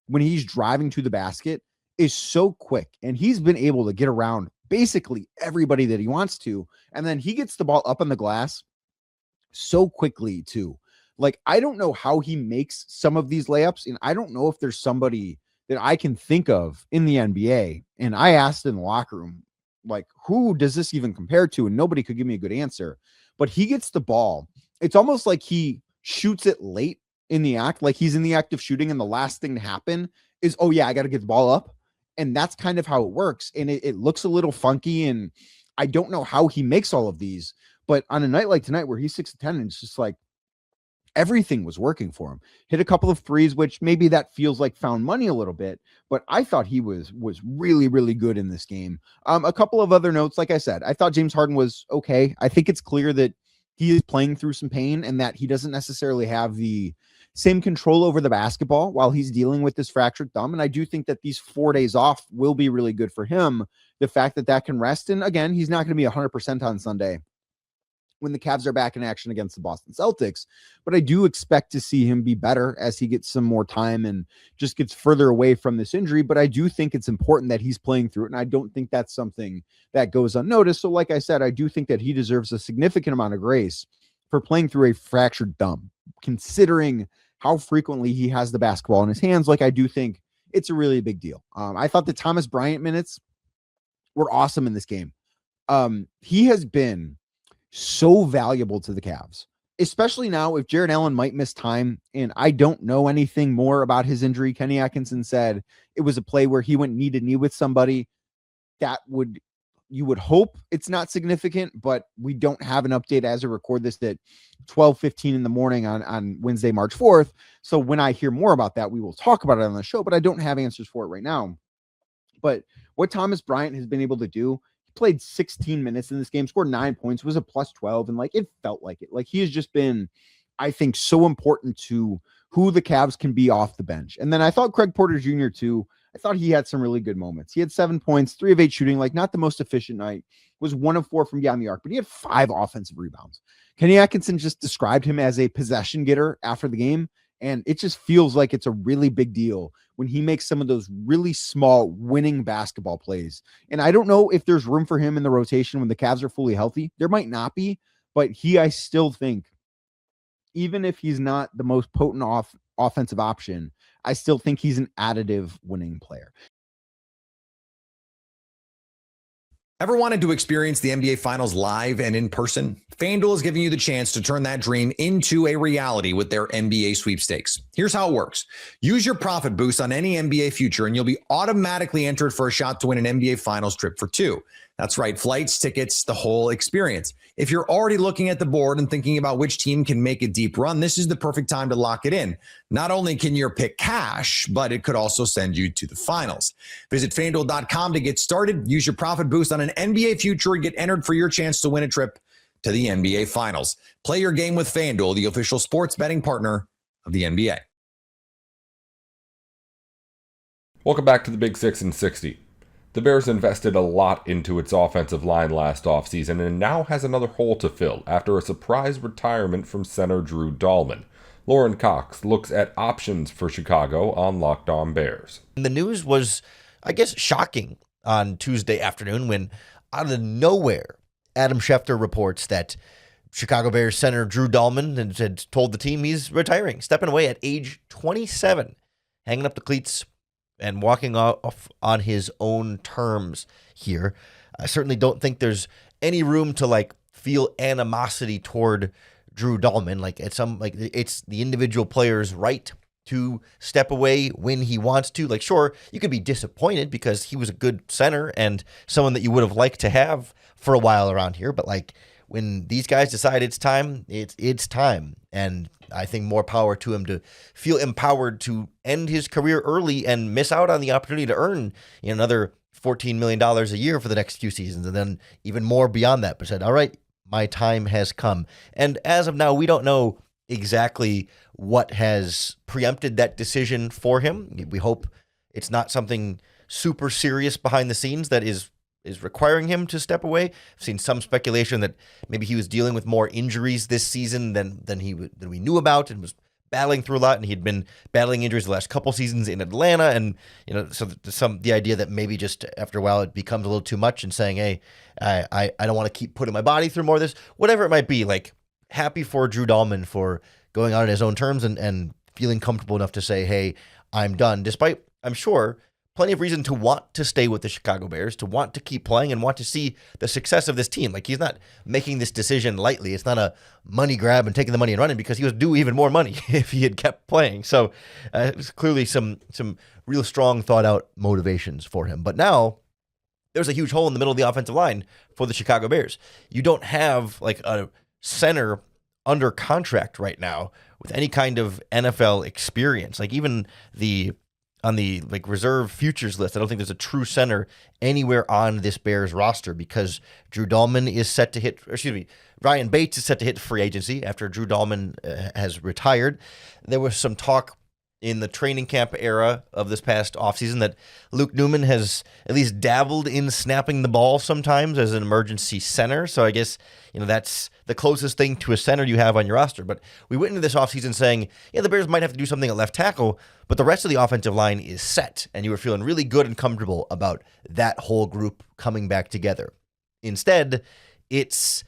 when he's driving to the basket is so quick. And he's been able to get around basically everybody that he wants to. And then he gets the ball up on the glass so quickly too. Like, I don't know how he makes some of these layups. And I don't know if there's somebody that I can think of in the NBA. And I asked in the locker room, like, who does this even compare to? And nobody could give me a good answer. But he gets the ball. It's almost like he shoots it late in the act, like he's in the act of shooting, and the last thing to happen is, oh yeah, I got to get the ball up. And that's kind of how it works. And it looks a little funky. And I don't know how he makes all of these. But on a night like tonight where he's 6 of 10, and it's just like, everything was working for him. Hit a couple of threes, which maybe that feels like found money a little bit, but I thought he was really, really good in this game. A couple of other notes. Like I said, I thought James Harden was okay. I think it's clear that he is playing through some pain and that he doesn't necessarily have the same control over the basketball while he's dealing with this fractured thumb. And I do think that these 4 days off will be really good for him. The fact that can rest. And again, he's not going to be 100% on Sunday when the Cavs are back in action against the Boston Celtics. But I do expect to see him be better as he gets some more time and just gets further away from this injury. But I do think it's important that he's playing through it. And I don't think that's something that goes unnoticed. So like I said, I do think that he deserves a significant amount of grace for playing through a fractured thumb, considering how frequently he has the basketball in his hands. Like, I do think it's a really big deal. I thought the Thomas Bryant minutes were awesome in this game. He has been so valuable to the Cavs, especially now if Jared Allen might miss time. And I don't know anything more about his injury. Kenny Atkinson said it was a play where he went knee to knee with somebody. You would hope it's not significant, but we don't have an update as I record this at 12:15 in the morning on Wednesday, March 4th. So when I hear more about that, we will talk about it on the show, but I don't have answers for it right now. But what Thomas Bryant has been able to do, played 16 minutes in this game, scored 9 points, was a plus 12. And like, it felt like it. Like, he has just been, I think, so important to who the Cavs can be off the bench. And then I thought Craig Porter Jr. too. I thought he had some really good moments. He had 7 points, 3 of 8 shooting, like not the most efficient night, was 1 of 4 from beyond the arc, but he had 5 offensive rebounds. Kenny Atkinson just described him as a possession getter after the game. And it just feels like it's a really big deal when he makes some of those really small winning basketball plays. And I don't know if there's room for him in the rotation when the Cavs are fully healthy. There might not be, but I still think, even if he's not the most potent offensive option, I still think he's an additive winning player. Ever wanted to experience the NBA Finals live and in person? FanDuel is giving you the chance to turn that dream into a reality with their NBA sweepstakes. Here's how it works. Use your profit boost on any NBA future and you'll be automatically entered for a shot to win an NBA Finals trip for 2. That's right, flights, tickets, the whole experience. If you're already looking at the board and thinking about which team can make a deep run, this is the perfect time to lock it in. Not only can your pick cash, but it could also send you to the finals. Visit FanDuel.com to get started. Use your profit boost on an NBA future and get entered for your chance to win a trip to the NBA Finals. Play your game with FanDuel, the official sports betting partner of the NBA. Welcome back to the Big 6 in 60. The Bears invested a lot into its offensive line last offseason and now has another hole to fill after a surprise retirement from center Drew Dahlman. Lauren Cox looks at options for Chicago on Locked On Bears. The news was, I guess, shocking on Tuesday afternoon when, out of nowhere, Adam Schefter reports that Chicago Bears center Drew Dahlman had told the team he's retiring, stepping away at age 27, hanging up the cleats and walking off on his own terms here. I certainly don't think there's any room to feel animosity toward Drew Dahlman. It's the individual player's right to step away when he wants to. Sure, you could be disappointed because he was a good center and someone that you would have liked to have for a while around here. But when these guys decide it's time, it's time. And I think more power to him to feel empowered to end his career early and miss out on the opportunity to earn another $14 million a year for the next few seasons, and then even more beyond that. But said, all right, my time has come. And as of now, we don't know exactly what has preempted that decision for him. We hope it's not something super serious behind the scenes that is requiring him to step away. I've seen some speculation that maybe he was dealing with more injuries this season than we knew about and was battling through a lot, and he'd been battling injuries the last couple seasons in Atlanta, and so the idea that maybe just after a while it becomes a little too much and saying, hey, I don't want to keep putting my body through more of this, whatever it might be. Happy for Drew Dahlman for going out on his own terms and feeling comfortable enough to say, hey, I'm done, despite, I'm sure, plenty of reason to want to stay with the Chicago Bears, to want to keep playing and want to see the success of this team. He's not making this decision lightly. It's not a money grab and taking the money and running, because he was due even more money if he had kept playing. So it was clearly some real strong thought out motivations for him. But now there's a huge hole in the middle of the offensive line for the Chicago Bears. You don't have a center under contract right now with any kind of NFL experience. Even on the reserve futures list, I don't think there's a true center anywhere on this Bears roster, because Drew Dahlman is set to Ryan Bates is set to hit free agency after Drew Dahlman has retired. There was some talk in the training camp era of this past offseason that Luke Newman has at least dabbled in snapping the ball sometimes as an emergency center. So I guess, that's the closest thing to a center you have on your roster. But we went into this offseason saying, the Bears might have to do something at left tackle, but the rest of the offensive line is set. And you were feeling really good and comfortable about that whole group coming back together. Instead, it's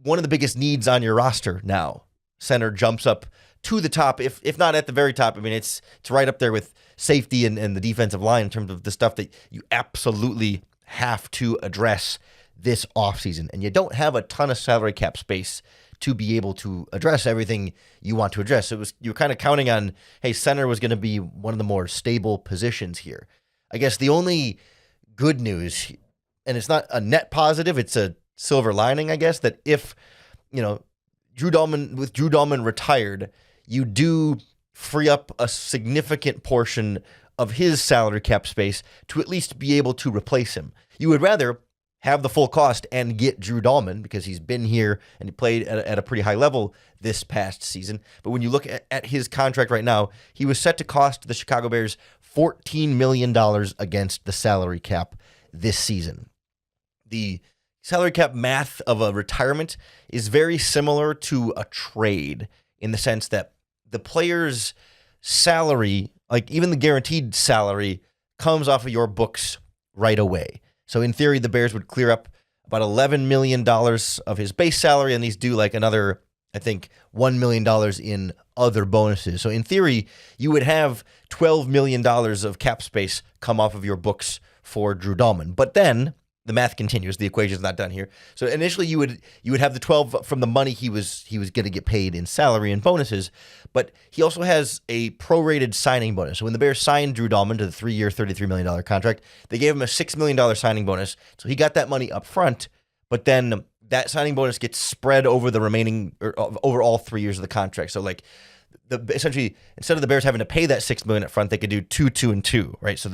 one of the biggest needs on your roster now. Center jumps up to the top, if not at the very top. It's right up there with safety and the defensive line in terms of the stuff that you absolutely have to address this offseason. And you don't have a ton of salary cap space to be able to address everything you want to address. You're kind of counting on, hey, center was going to be one of the more stable positions here. I guess the only good news, and it's not a net positive, it's a silver lining, I guess, that if, Drew Dahlman retired, you do free up a significant portion of his salary cap space to at least be able to replace him. You would rather have the full cost and get Drew Dahlman because he's been here and he played at a pretty high level this past season. But when you look at his contract right now, he was set to cost the Chicago Bears $14 million against the salary cap this season. The salary cap math of a retirement is very similar to a trade in the sense that the player's salary, like even the guaranteed salary, comes off of your books right away. So in theory, the Bears would clear up about $11 million of his base salary, and he's due like another, I think, $1 million in other bonuses. So in theory, you would have $12 million of cap space come off of your books for Drew Dahlman. But then the math continues. The equation's not done here. So initially you would have the 12 from the money he was going to get paid in salary and bonuses, but he also has a prorated signing bonus. So when the Bears signed Drew Dahlman to the 3-year, $33 million contract, they gave him a $6 million signing bonus. So he got that money up front, but then that signing bonus gets spread over the remaining, or over all 3 years of the contract. So like essentially, instead of the Bears having to pay that $6 million up front, they could do 2, 2, and 2, right? So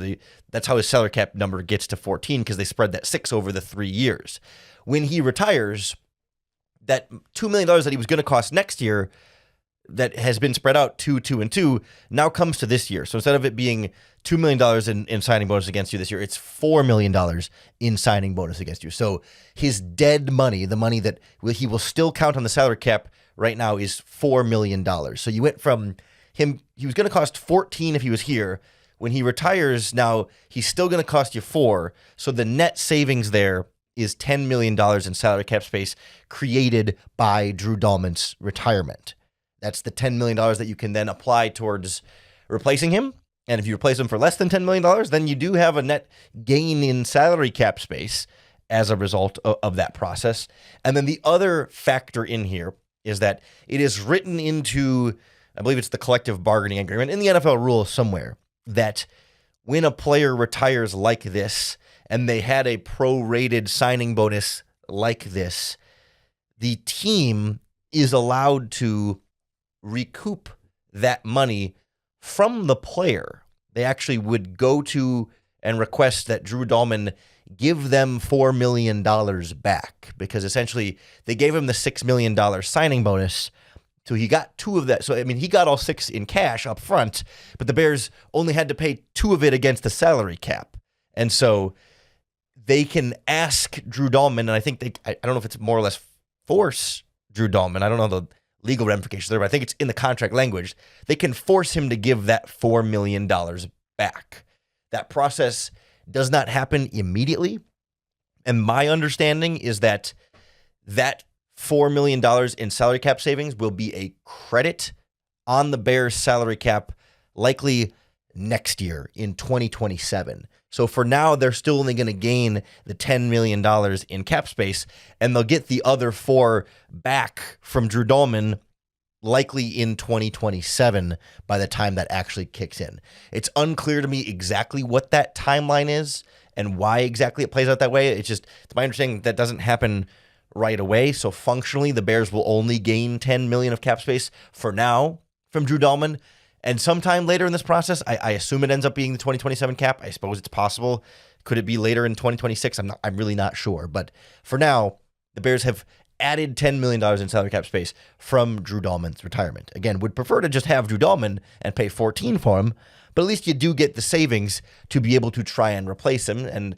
that's how his salary cap number gets to 14, because they spread that 6 over the 3 years. When he retires, that $2 million that he was going to cost next year, that has been spread out 2, 2, and 2, now comes to this year. So instead of it being $2 million in signing bonus against you this year, it's $4 million in signing bonus against you. So his dead money, the money that he will still count on the salary cap right now, is $4 million. So you went from him, he was going to cost 14 if he was here. When he retires, now he's still going to cost you 4. So the net savings there is $10 million in salary cap space created by Drew Dahlman's retirement. That's the $10 million that you can then apply towards replacing him. And if you replace him for less than $10 million, then you do have a net gain in salary cap space as a result of that process. And then the other factor in here is that it is written into, I believe it's the collective bargaining agreement in the NFL rules somewhere, that when a player retires like this and they had a prorated signing bonus like this, the team is allowed to recoup that money from the player. They actually would go to and request that Drew Dahlman give them $4 million back, because essentially they gave him the $6 million signing bonus. So he got 2 of that. So, I mean, he got all 6 in cash up front, but the Bears only had to pay 2 of it against the salary cap. And so they can ask Drew Dahlman, and I think I don't know if it's more or less force Drew Dahlman. I don't know the legal ramifications there, but I think it's in the contract language. They can force him to give that $4 million back. That process does not happen immediately. And my understanding is that $4 million in salary cap savings will be a credit on the Bears salary cap likely next year in 2027. So for now, they're still only going to gain the $10 million in cap space, and they'll get the other 4 back from Drew Dahlman likely in 2027 by the time that actually kicks in. It's unclear to me exactly what that timeline is and why exactly it plays out that way. It's my understanding that doesn't happen right away. So functionally, the Bears will only gain $10 million of cap space for now from Drew Dahlman. And sometime later in this process, I assume it ends up being the 2027 cap. I suppose it's possible. Could it be later in 2026? I'm really not sure. But for now, the Bears have added $10 million in salary cap space from Drew Dahlman's retirement. Again, would prefer to just have Drew Dahlman and pay 14 for him, but at least you do get the savings to be able to try and replace him. And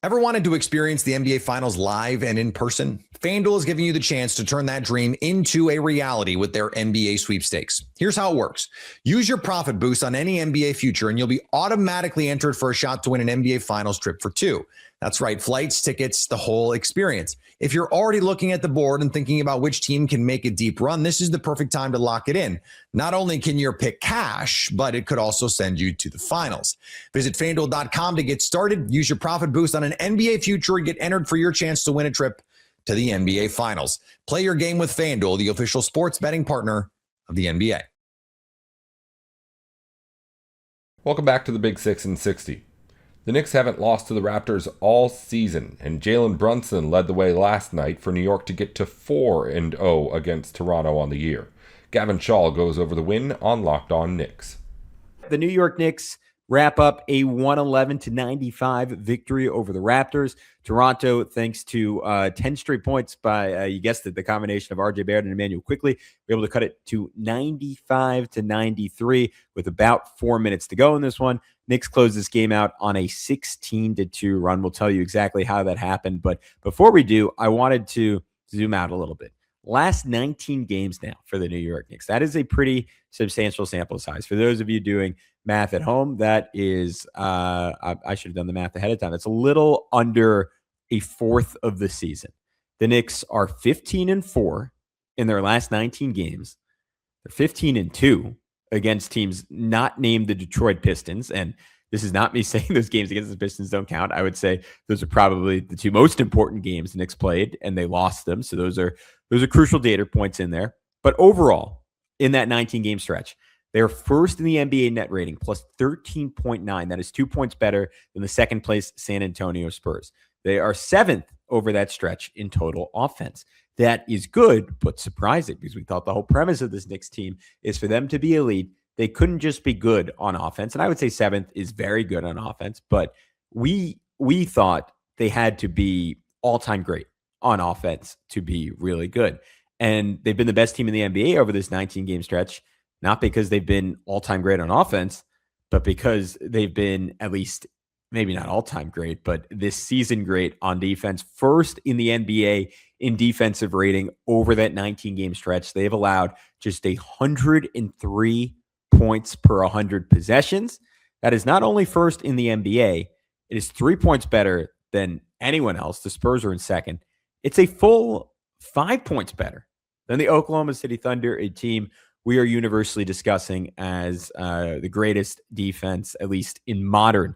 ever wanted to experience the NBA Finals live and in person? FanDuel is giving you the chance to turn that dream into a reality with their NBA sweepstakes. Here's how it works. Use your profit boost on any NBA future, and you'll be automatically entered for a shot to win an NBA Finals trip for 2. That's right, flights, tickets, the whole experience. If you're already looking at the board and thinking about which team can make a deep run, this is the perfect time to lock it in. Not only can your pick cash, but it could also send you to the finals. Visit FanDuel.com to get started. Use your profit boost on an NBA future and get entered for your chance to win a trip to the NBA Finals. Play your game with FanDuel, the official sports betting partner of the NBA. Welcome back to the Big 6 in 60. The Knicks haven't lost to the Raptors all season, and Jalen Brunson led the way last night for New York to get to 4-0 against Toronto on the year. Gavin Shaw goes over the win on Locked On Knicks. The New York Knicks wrap up a 111-95 victory over the Raptors. Toronto, thanks to 10 straight points by, you guessed it, the combination of RJ Barrett and Emmanuel Quickley, were able to cut it to 95-93 with about 4 minutes to go in this one. Knicks closed this game out on a 16-2 run. We'll tell you exactly how that happened. But before we do, I wanted to zoom out a little bit. Last 19 games now for the New York Knicks. That is a pretty substantial sample size. For those of you doing math at home, that is, I should have done the math ahead of time. It's a little under a fourth of the season. The Knicks are 15-4 in their last 19 games. They're 15-2 against teams not named the Detroit Pistons. And this is not me saying those games against the Pistons don't count. I would say those are probably the two most important games the Knicks played, and they lost them. So those are crucial data points in there. But overall, in that 19-game stretch, they're first in the NBA net rating, plus 13.9. That is 2 points better than the second place San Antonio Spurs. They are seventh over that stretch in total offense. That is good, but surprising, because we thought the whole premise of this Knicks team is for them to be elite. They couldn't just be good on offense. And I would say seventh is very good on offense, but we thought they had to be all-time great on offense to be really good. And they've been the best team in the NBA over this 19-game stretch, not because they've been all-time great on offense, but because they've been at least, maybe not all-time great, but this season great on defense. First in the NBA in defensive rating over that 19-game stretch. They've allowed just 103 points per 100 possessions. That is not only first in the NBA, it is 3 points better than anyone else. The Spurs are in second. It's a full 5 points better than the Oklahoma City Thunder, a team we are universally discussing as the greatest defense, at least in modern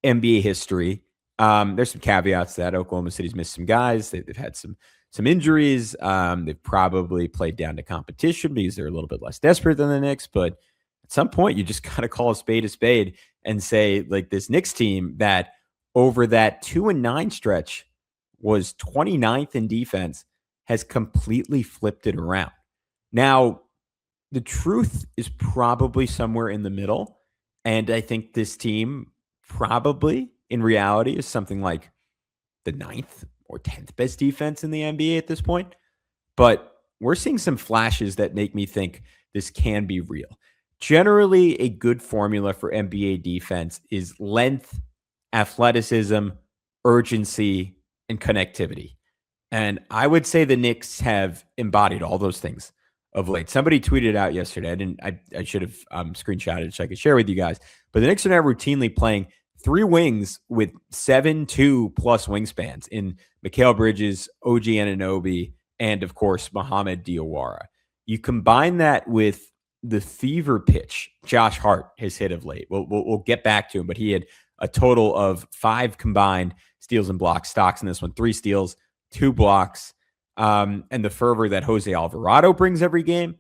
NBA history. There's some caveats to that. Oklahoma City's missed some guys. They've had some injuries. They've probably played down to competition because they're a little bit less desperate than the Knicks. But at some point, you just got to call a spade and say, like, this Knicks team that over that 2-9 stretch was 29th in defense has completely flipped it around. Now, the truth is probably somewhere in the middle. And I think this team probably in reality is something like the 9th or 10th best defense in the NBA at this point. But we're seeing some flashes that make me think this can be real. Generally, a good formula for NBA defense is length, athleticism, urgency, and connectivity. And I would say the Knicks have embodied all those things of late. Somebody tweeted out yesterday. I should have screenshotted it so I could share with you guys. But the Knicks are now routinely playing 3 wings with 7'2" plus wingspans in Mikal Bridges, OG Anunoby, and of course Mohamed Diawara. You combine that with the fever pitch Josh Hart has hit of late. We'll get back to him, but he had a total of 5 combined steals and blocks. Stocks in this one: 3 steals, 2 blocks. And the fervor that Jose Alvarado brings every game,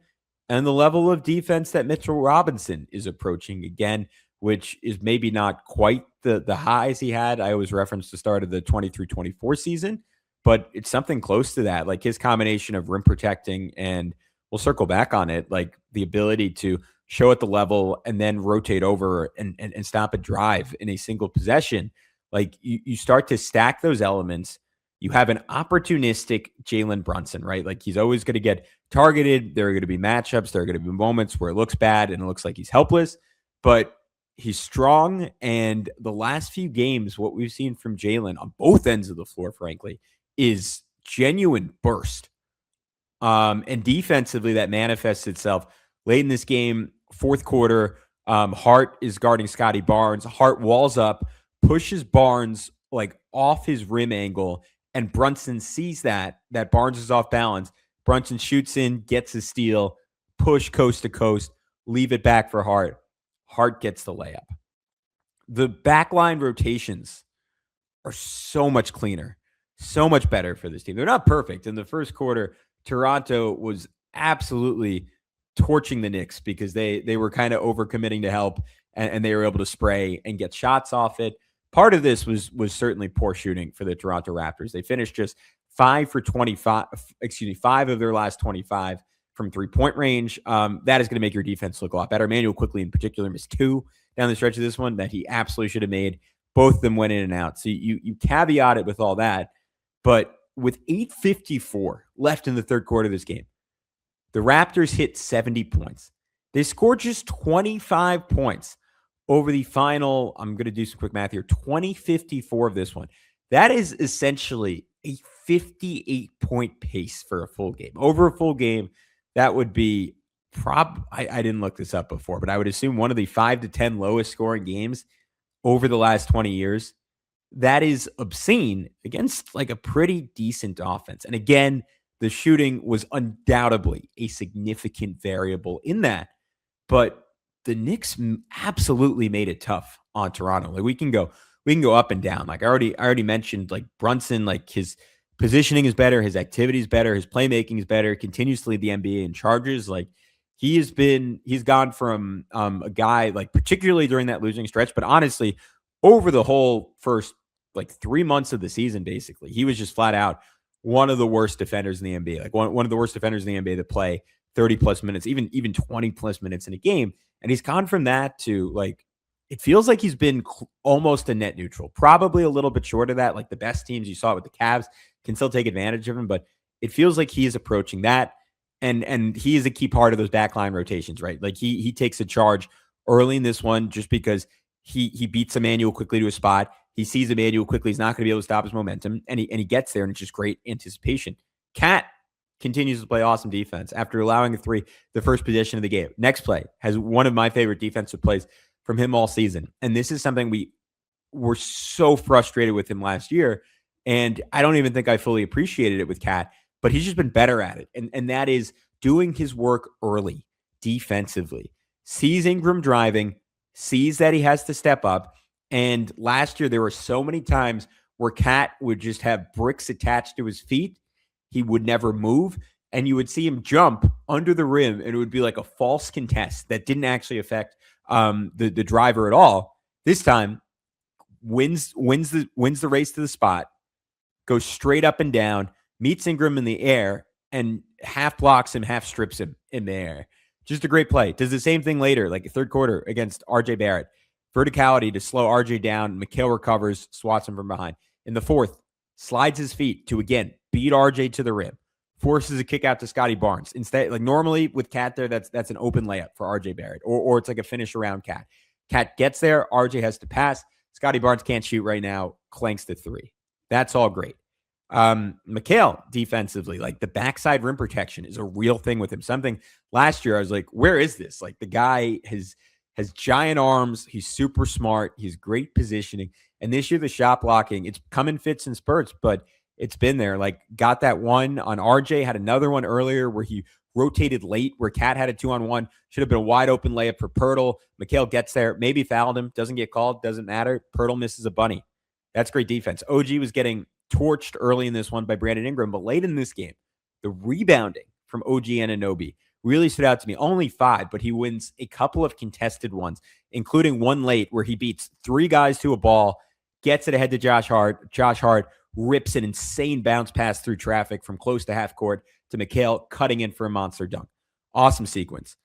and the level of defense that Mitchell Robinson is approaching again, which is maybe not quite the highs he had. I always reference the start of the 23-24 season, but it's something close to that. Like his combination of rim protecting, and we'll circle back on it, like the ability to show at the level and then rotate over and stop a drive in a single possession. Like you start to stack those elements. You have an opportunistic Jalen Brunson, right? Like he's always going to get targeted. There are going to be matchups. There are going to be moments where it looks bad and it looks like he's helpless, but he's strong. And the last few games, what we've seen from Jalen on both ends of the floor, frankly, is genuine burst. And defensively, that manifests itself late in this game, fourth quarter. Hart is guarding Scotty Barnes. Hart walls up, pushes Barnes like off his rim angle, and Brunson sees that Barnes is off balance. Brunson shoots in, gets a steal, push coast to coast, leave it back for Hart. Hart gets the layup. The backline rotations are so much cleaner, so much better for this team. They're not perfect. In the first quarter, Toronto was absolutely torching the Knicks because they were kind of overcommitting to help, and they were able to spray and get shots off it. Part of this was certainly poor shooting for the Toronto Raptors. They finished just 5 of their last 25 from 3-point range. That is going to make your defense look a lot better. Emmanuel Quickly in particular missed 2 down the stretch of this one that he absolutely should have made. Both of them went in and out. So you caveat it with all that. But with 8:54 left in the third quarter of this game, the Raptors hit 70 points. They scored just 25 points over the final, I'm going to do some quick math here, 20:54 of this one. That is essentially a 58-point pace for a full game. Over a full game, that would be I didn't look this up before, but I would assume one of the 5 to 10 lowest scoring games over the last 20 years. That is obscene against like a pretty decent offense. And again, the shooting was undoubtedly a significant variable in that. But the Knicks absolutely made it tough on Toronto. Like we can go up and down. Like I already mentioned, like Brunson, like his positioning is better, his activity is better, his playmaking is better, continues to lead the NBA in charges. Like he's gone from a guy like particularly during that losing stretch, but honestly, over the whole first like 3 months of the season, basically, he was just flat out one of the worst defenders in the NBA. Like one of the worst defenders in the NBA that play 30 plus minutes, even 20 plus minutes in a game. And he's gone from that to like, it feels like he's been almost a net neutral, probably a little bit short of that. Like the best teams, you saw it with the Cavs, can still take advantage of him, but it feels like he is approaching that. And he is a key part of those backline rotations, right? Like he takes a charge early in this one just because he beats Emmanuel Quickly to a spot. He sees Emmanuel Quickly. He's not going to be able to stop his momentum, and he gets there, and it's just great anticipation. Cat continues to play awesome defense after allowing a 3 the first possession of the game. Next play has one of my favorite defensive plays from him all season, and this is something we were so frustrated with him last year, and I don't even think I fully appreciated it with Cat, but he's just been better at it, and that is doing his work early defensively. Sees Ingram driving, sees that he has to step up. And last year, there were so many times where Cat would just have bricks attached to his feet. He would never move. And you would see him jump under the rim, and it would be like a false contest that didn't actually affect the driver at all. This time, wins the race to the spot, goes straight up and down, meets Ingram in the air, and half blocks him, half strips him in the air. Just a great play. Does the same thing later, like third quarter against RJ Barrett. Verticality to slow RJ down. McHale recovers, swats him from behind. In the fourth, slides his feet to, again, beat RJ to the rim. Forces a kick out to Scotty Barnes. Instead, like normally with Cat there, that's an open layup for RJ Barrett. Or it's like a finish around Cat. Cat gets there. RJ has to pass. Scotty Barnes can't shoot right now. Clanks the 3. That's all great. McHale defensively, like the backside rim protection is a real thing with him. Something last year I was like, where is this? Like the guy has giant arms. He's super smart. He's great positioning. And this year the shot blocking, it's come in fits and spurts, but it's been there. Like got that one on RJ, had another one earlier where he rotated late, where Cat had a 2-on-1. Should have been a wide open layup for Pirtle. McHale gets there, maybe fouled him, doesn't get called, doesn't matter. Pirtle misses a bunny. That's great defense. OG was getting torched early in this one by Brandon Ingram, but late in this game, the rebounding from OG Anunoby really stood out to me. Only 5, but he wins a couple of contested ones, including one late where he beats 3 guys to a ball, gets it ahead to Josh Hart. Josh Hart rips an insane bounce pass through traffic from close to half court to McHale, cutting in for a monster dunk. Awesome sequence.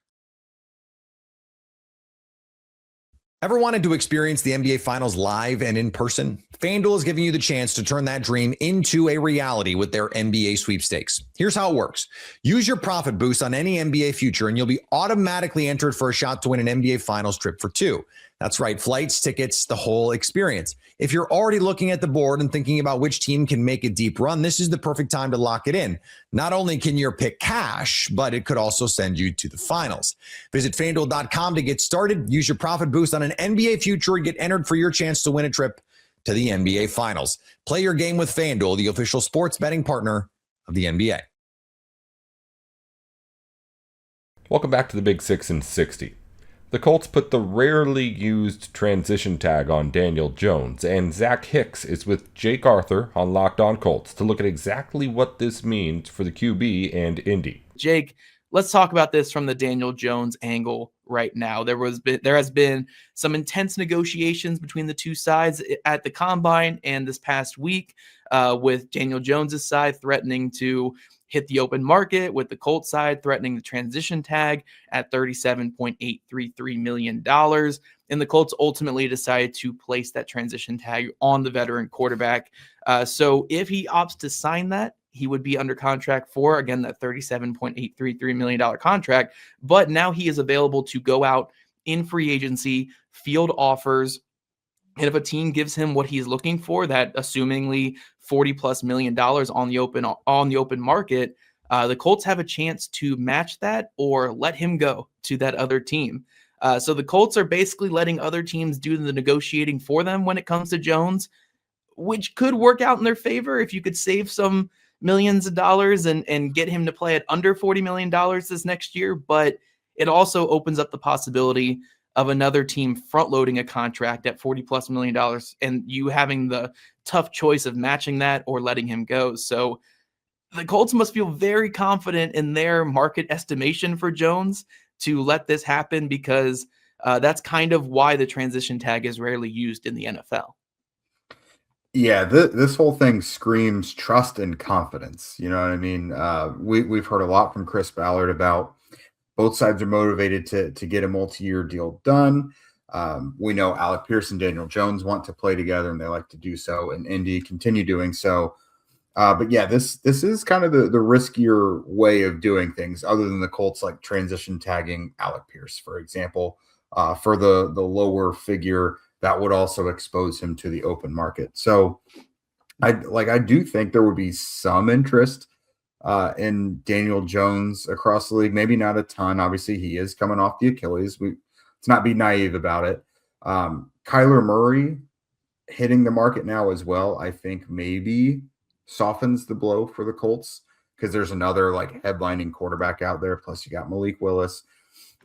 Ever wanted to experience the NBA Finals live and in person? FanDuel is giving you the chance to turn that dream into a reality with their NBA sweepstakes. Here's how it works. Use your profit boost on any NBA future, and you'll be automatically entered for a shot to win an NBA Finals trip for 2. That's right, flights, tickets, the whole experience. If you're already looking at the board and thinking about which team can make a deep run, this is the perfect time to lock it in. Not only can your pick cash, but it could also send you to the finals. Visit FanDuel.com to get started. Use your profit boost on an NBA future and get entered for your chance to win a trip to the NBA Finals. Play your game with FanDuel, the official sports betting partner of the NBA. Welcome back to the Big 6 in 60. The Colts put the rarely used transition tag on Daniel Jones, and Zach Hicks is with Jake Arthur on Locked On Colts to look at exactly what this means for the QB and Indy. Jake, let's talk about this from the Daniel Jones angle right now. There has been some intense negotiations between the two sides at the Combine and this past week, with Daniel Jones's side threatening to hit the open market, with the Colts side threatening the transition tag at $37.833 million. And the Colts ultimately decided to place that transition tag on the veteran quarterback. So if he opts to sign that, he would be under contract for, again, that $37.833 million contract. But now he is available to go out in free agency, field offers. And if a team gives him what he's looking for, that assumingly $40+ million on the open market, the Colts have a chance to match that or let him go to that other team. So the Colts are basically letting other teams do the negotiating for them when it comes to Jones, which could work out in their favor if you could save some millions of dollars and get him to play at under $40 million this next year. But it also opens up the possibility of another team front loading a contract at $40+ million and you having the tough choice of matching that or letting him go. So the Colts must feel very confident in their market estimation for Jones to let this happen, because that's kind of why the transition tag is rarely used in the NFL. Yeah, this whole thing screams trust and confidence. You know what I mean? We've heard a lot from Chris Ballard about both sides are motivated to get a multi-year deal done. We know Alec Pierce and Daniel Jones want to play together, and they like to do so, and Indy continue doing so. But yeah, this is kind of the riskier way of doing things, other than the Colts like transition tagging Alec Pierce, for example, for the lower figure. That would also expose him to the open market. So I do think there would be some interest in Daniel Jones across the league. Maybe not a ton. Obviously, he is coming off the Achilles. Let's not be naive about it. Kyler Murray hitting the market now as well, I think maybe softens the blow for the Colts, because there's another like headlining quarterback out there. Plus you got Malik Willis.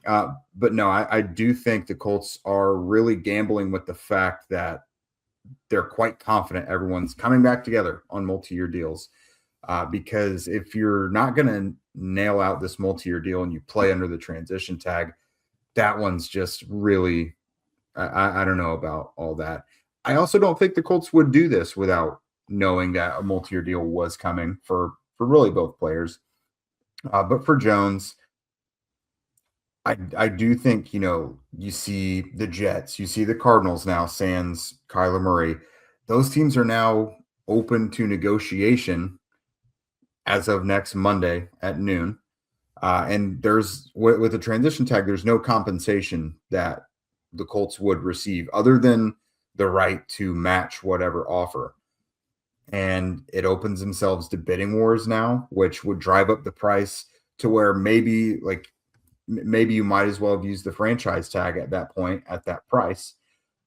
But no, I do think the Colts are really gambling with the fact that they're quite confident everyone's coming back together on multi-year deals. Because if you're not going to nail out this multi-year deal and you play under the transition tag, that one's just really, I don't know about all that. I also don't think the Colts would do this without knowing that a multi-year deal was coming for really both players. But for Jones, I do think, you see the Jets, you see the Cardinals now, sans Kyler Murray. Those teams are now open to negotiation as of next Monday at noon. And there's, with the transition tag, there's no compensation that the Colts would receive other than the right to match whatever offer. And it opens themselves to bidding wars now, which would drive up the price to where maybe you might as well have used the franchise tag at that point, at that price.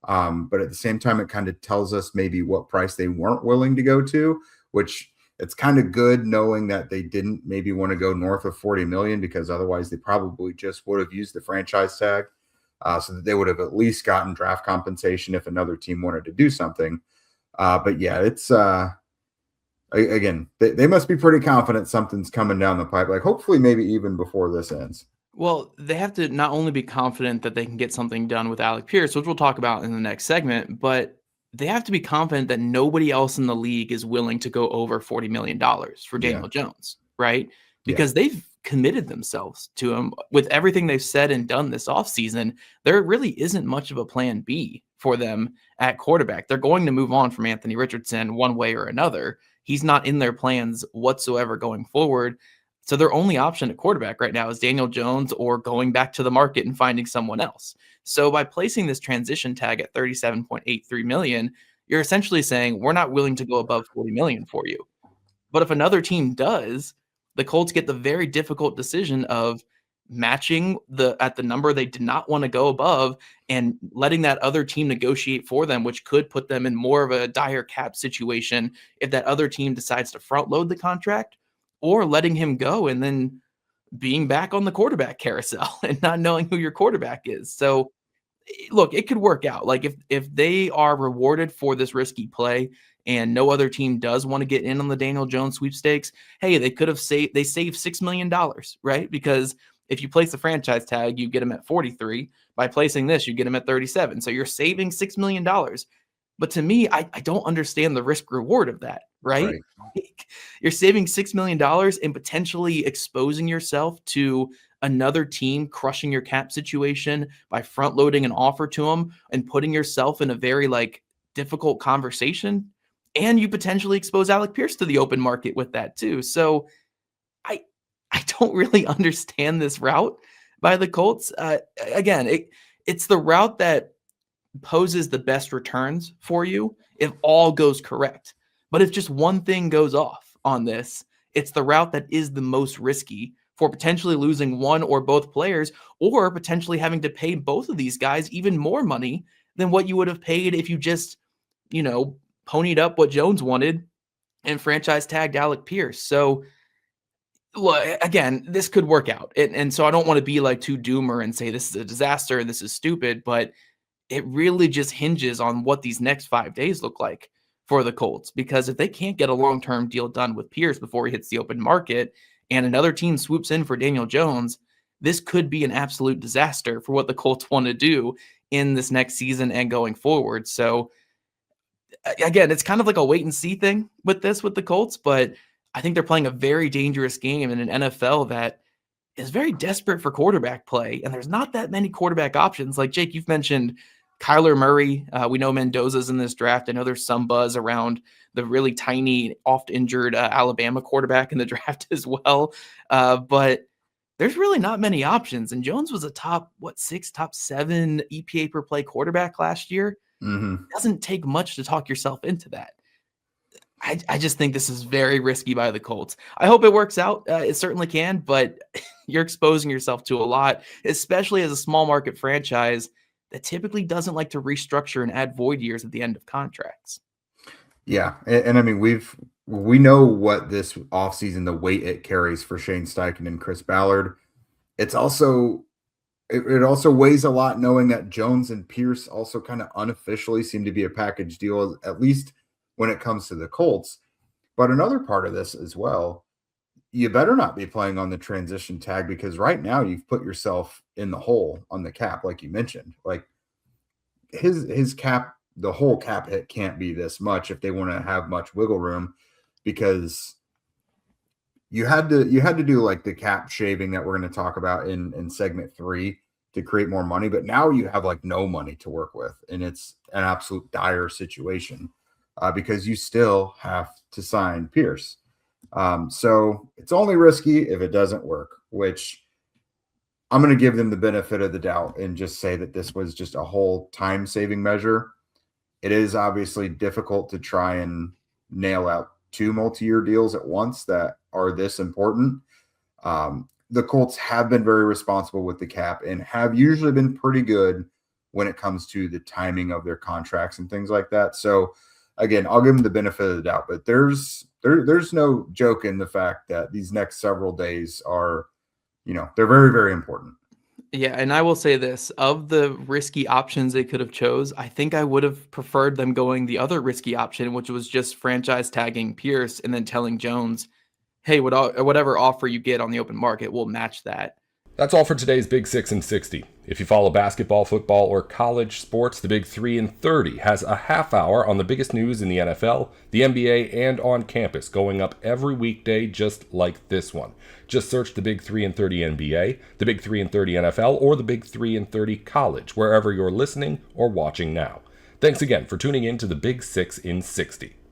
But at the same time, it kind of tells us maybe what price they weren't willing to go to, which it's kind of good knowing that they didn't maybe want to go north of 40 million, because otherwise they probably just would have used the franchise tag, so that they would have at least gotten draft compensation if another team wanted to do something. But yeah, it's again, they must be pretty confident something's coming down the pipe, like hopefully maybe even before this ends. Well, they have to not only be confident that they can get something done with Alec Pierce, which we'll talk about in the next segment, but they have to be confident that nobody else in the league is willing to go over $40 million for Daniel Jones, right? Because they've committed themselves to him with everything they've said and done this offseason. There really isn't much of a plan B for them at quarterback. They're going to move on from Anthony Richardson one way or another. He's not in their plans whatsoever going forward. So their only option at quarterback right now is Daniel Jones or going back to the market and finding someone else. So by placing this transition tag at $37.83 million, you're essentially saying we're not willing to go above $40 million for you. But if another team does, the Colts get the very difficult decision of matching at the number they did not want to go above and letting that other team negotiate for them, which could put them in more of a dire cap situation if that other team decides to front load the contract, or letting him go and then being back on the quarterback carousel and not knowing who your quarterback is. So look, it could work out. Like if they are rewarded for this risky play and no other team does want to get in on the Daniel Jones sweepstakes, hey, they saved $6 million, right? Because if you place the franchise tag, you get him at 43. By placing this, you get him at 37. So you're saving $6 million. But to me, I don't understand the risk reward of that, right? You're saving $6 million and potentially exposing yourself to another team crushing your cap situation by front loading an offer to them and putting yourself in a very like difficult conversation. And you potentially expose Alec Pierce to the open market with that too. So I don't really understand this route by the Colts. Again, it's the route that poses the best returns for you if all goes correct. But if just one thing goes off on this, it's the route that is the most risky for potentially losing one or both players, or potentially having to pay both of these guys even more money than what you would have paid if you just, ponied up what Jones wanted and franchise tagged Alec Pierce. So look, again, this could work out. And so I don't want to be like too doomer and say this is a disaster and this is stupid, but it really just hinges on what these next 5 days look like for the Colts. Because if they can't get a long-term deal done with Pierce before he hits the open market and another team swoops in for Daniel Jones, this could be an absolute disaster for what the Colts want to do in this next season and going forward. So again, it's kind of like a wait and see thing with the Colts, but I think they're playing a very dangerous game in an NFL that is very desperate for quarterback play. And there's not that many quarterback options. Like Jake, you've mentioned Kyler Murray. We know Mendoza's in this draft. I know there's some buzz around the really tiny, oft injured Alabama quarterback in the draft as well. But there's really not many options. And Jones was a top 7 EPA per play quarterback last year. It doesn't take much to talk yourself into that. I just think this is very risky by the Colts. I hope it works out. It certainly can, but you're exposing yourself to a lot, especially as a small market franchise that typically doesn't like to restructure and add void years at the end of contracts. Yeah. And I mean, we know what this offseason, the weight it carries for Shane Steichen and Chris Ballard. It's also, it also weighs a lot knowing that Jones and Pierce also kind of unofficially seem to be a package deal, at least when it comes to the Colts. But another part of this as well, you better not be playing on the transition tag, because right now you've put yourself in the hole on the cap, like you mentioned. Like his cap, the whole cap hit can't be this much if they want to have much wiggle room, because you had to do like the cap shaving that we're going to talk about in segment 3 to create more money. But now you have like no money to work with, and it's an absolute dire situation. Because you still have to sign Pierce. So it's only risky if it doesn't work, which I'm going to give them the benefit of the doubt and just say that this was just a whole time-saving measure. It is obviously difficult to try and nail out 2 multi-year deals at once that are this important. The Colts have been very responsible with the cap and have usually been pretty good when it comes to the timing of their contracts and things like that. So again, I'll give them the benefit of the doubt, but there's no joke in the fact that these next several days are, they're very, very important. Yeah, and I will say this, of the risky options they could have chose, I think I would have preferred them going the other risky option, which was just franchise tagging Pierce and then telling Jones, hey, whatever offer you get on the open market, we'll match that. That's all for today's Big 6 in 60. If you follow basketball, football, or college sports, the Big 3 in 30 has a half hour on the biggest news in the NFL, the NBA, and on campus, going up every weekday just like this one. Just search the Big 3 in 30 NBA, the Big 3 in 30 NFL, or the Big 3 in 30 college, wherever you're listening or watching now. Thanks again for tuning in to the Big 6 in 60.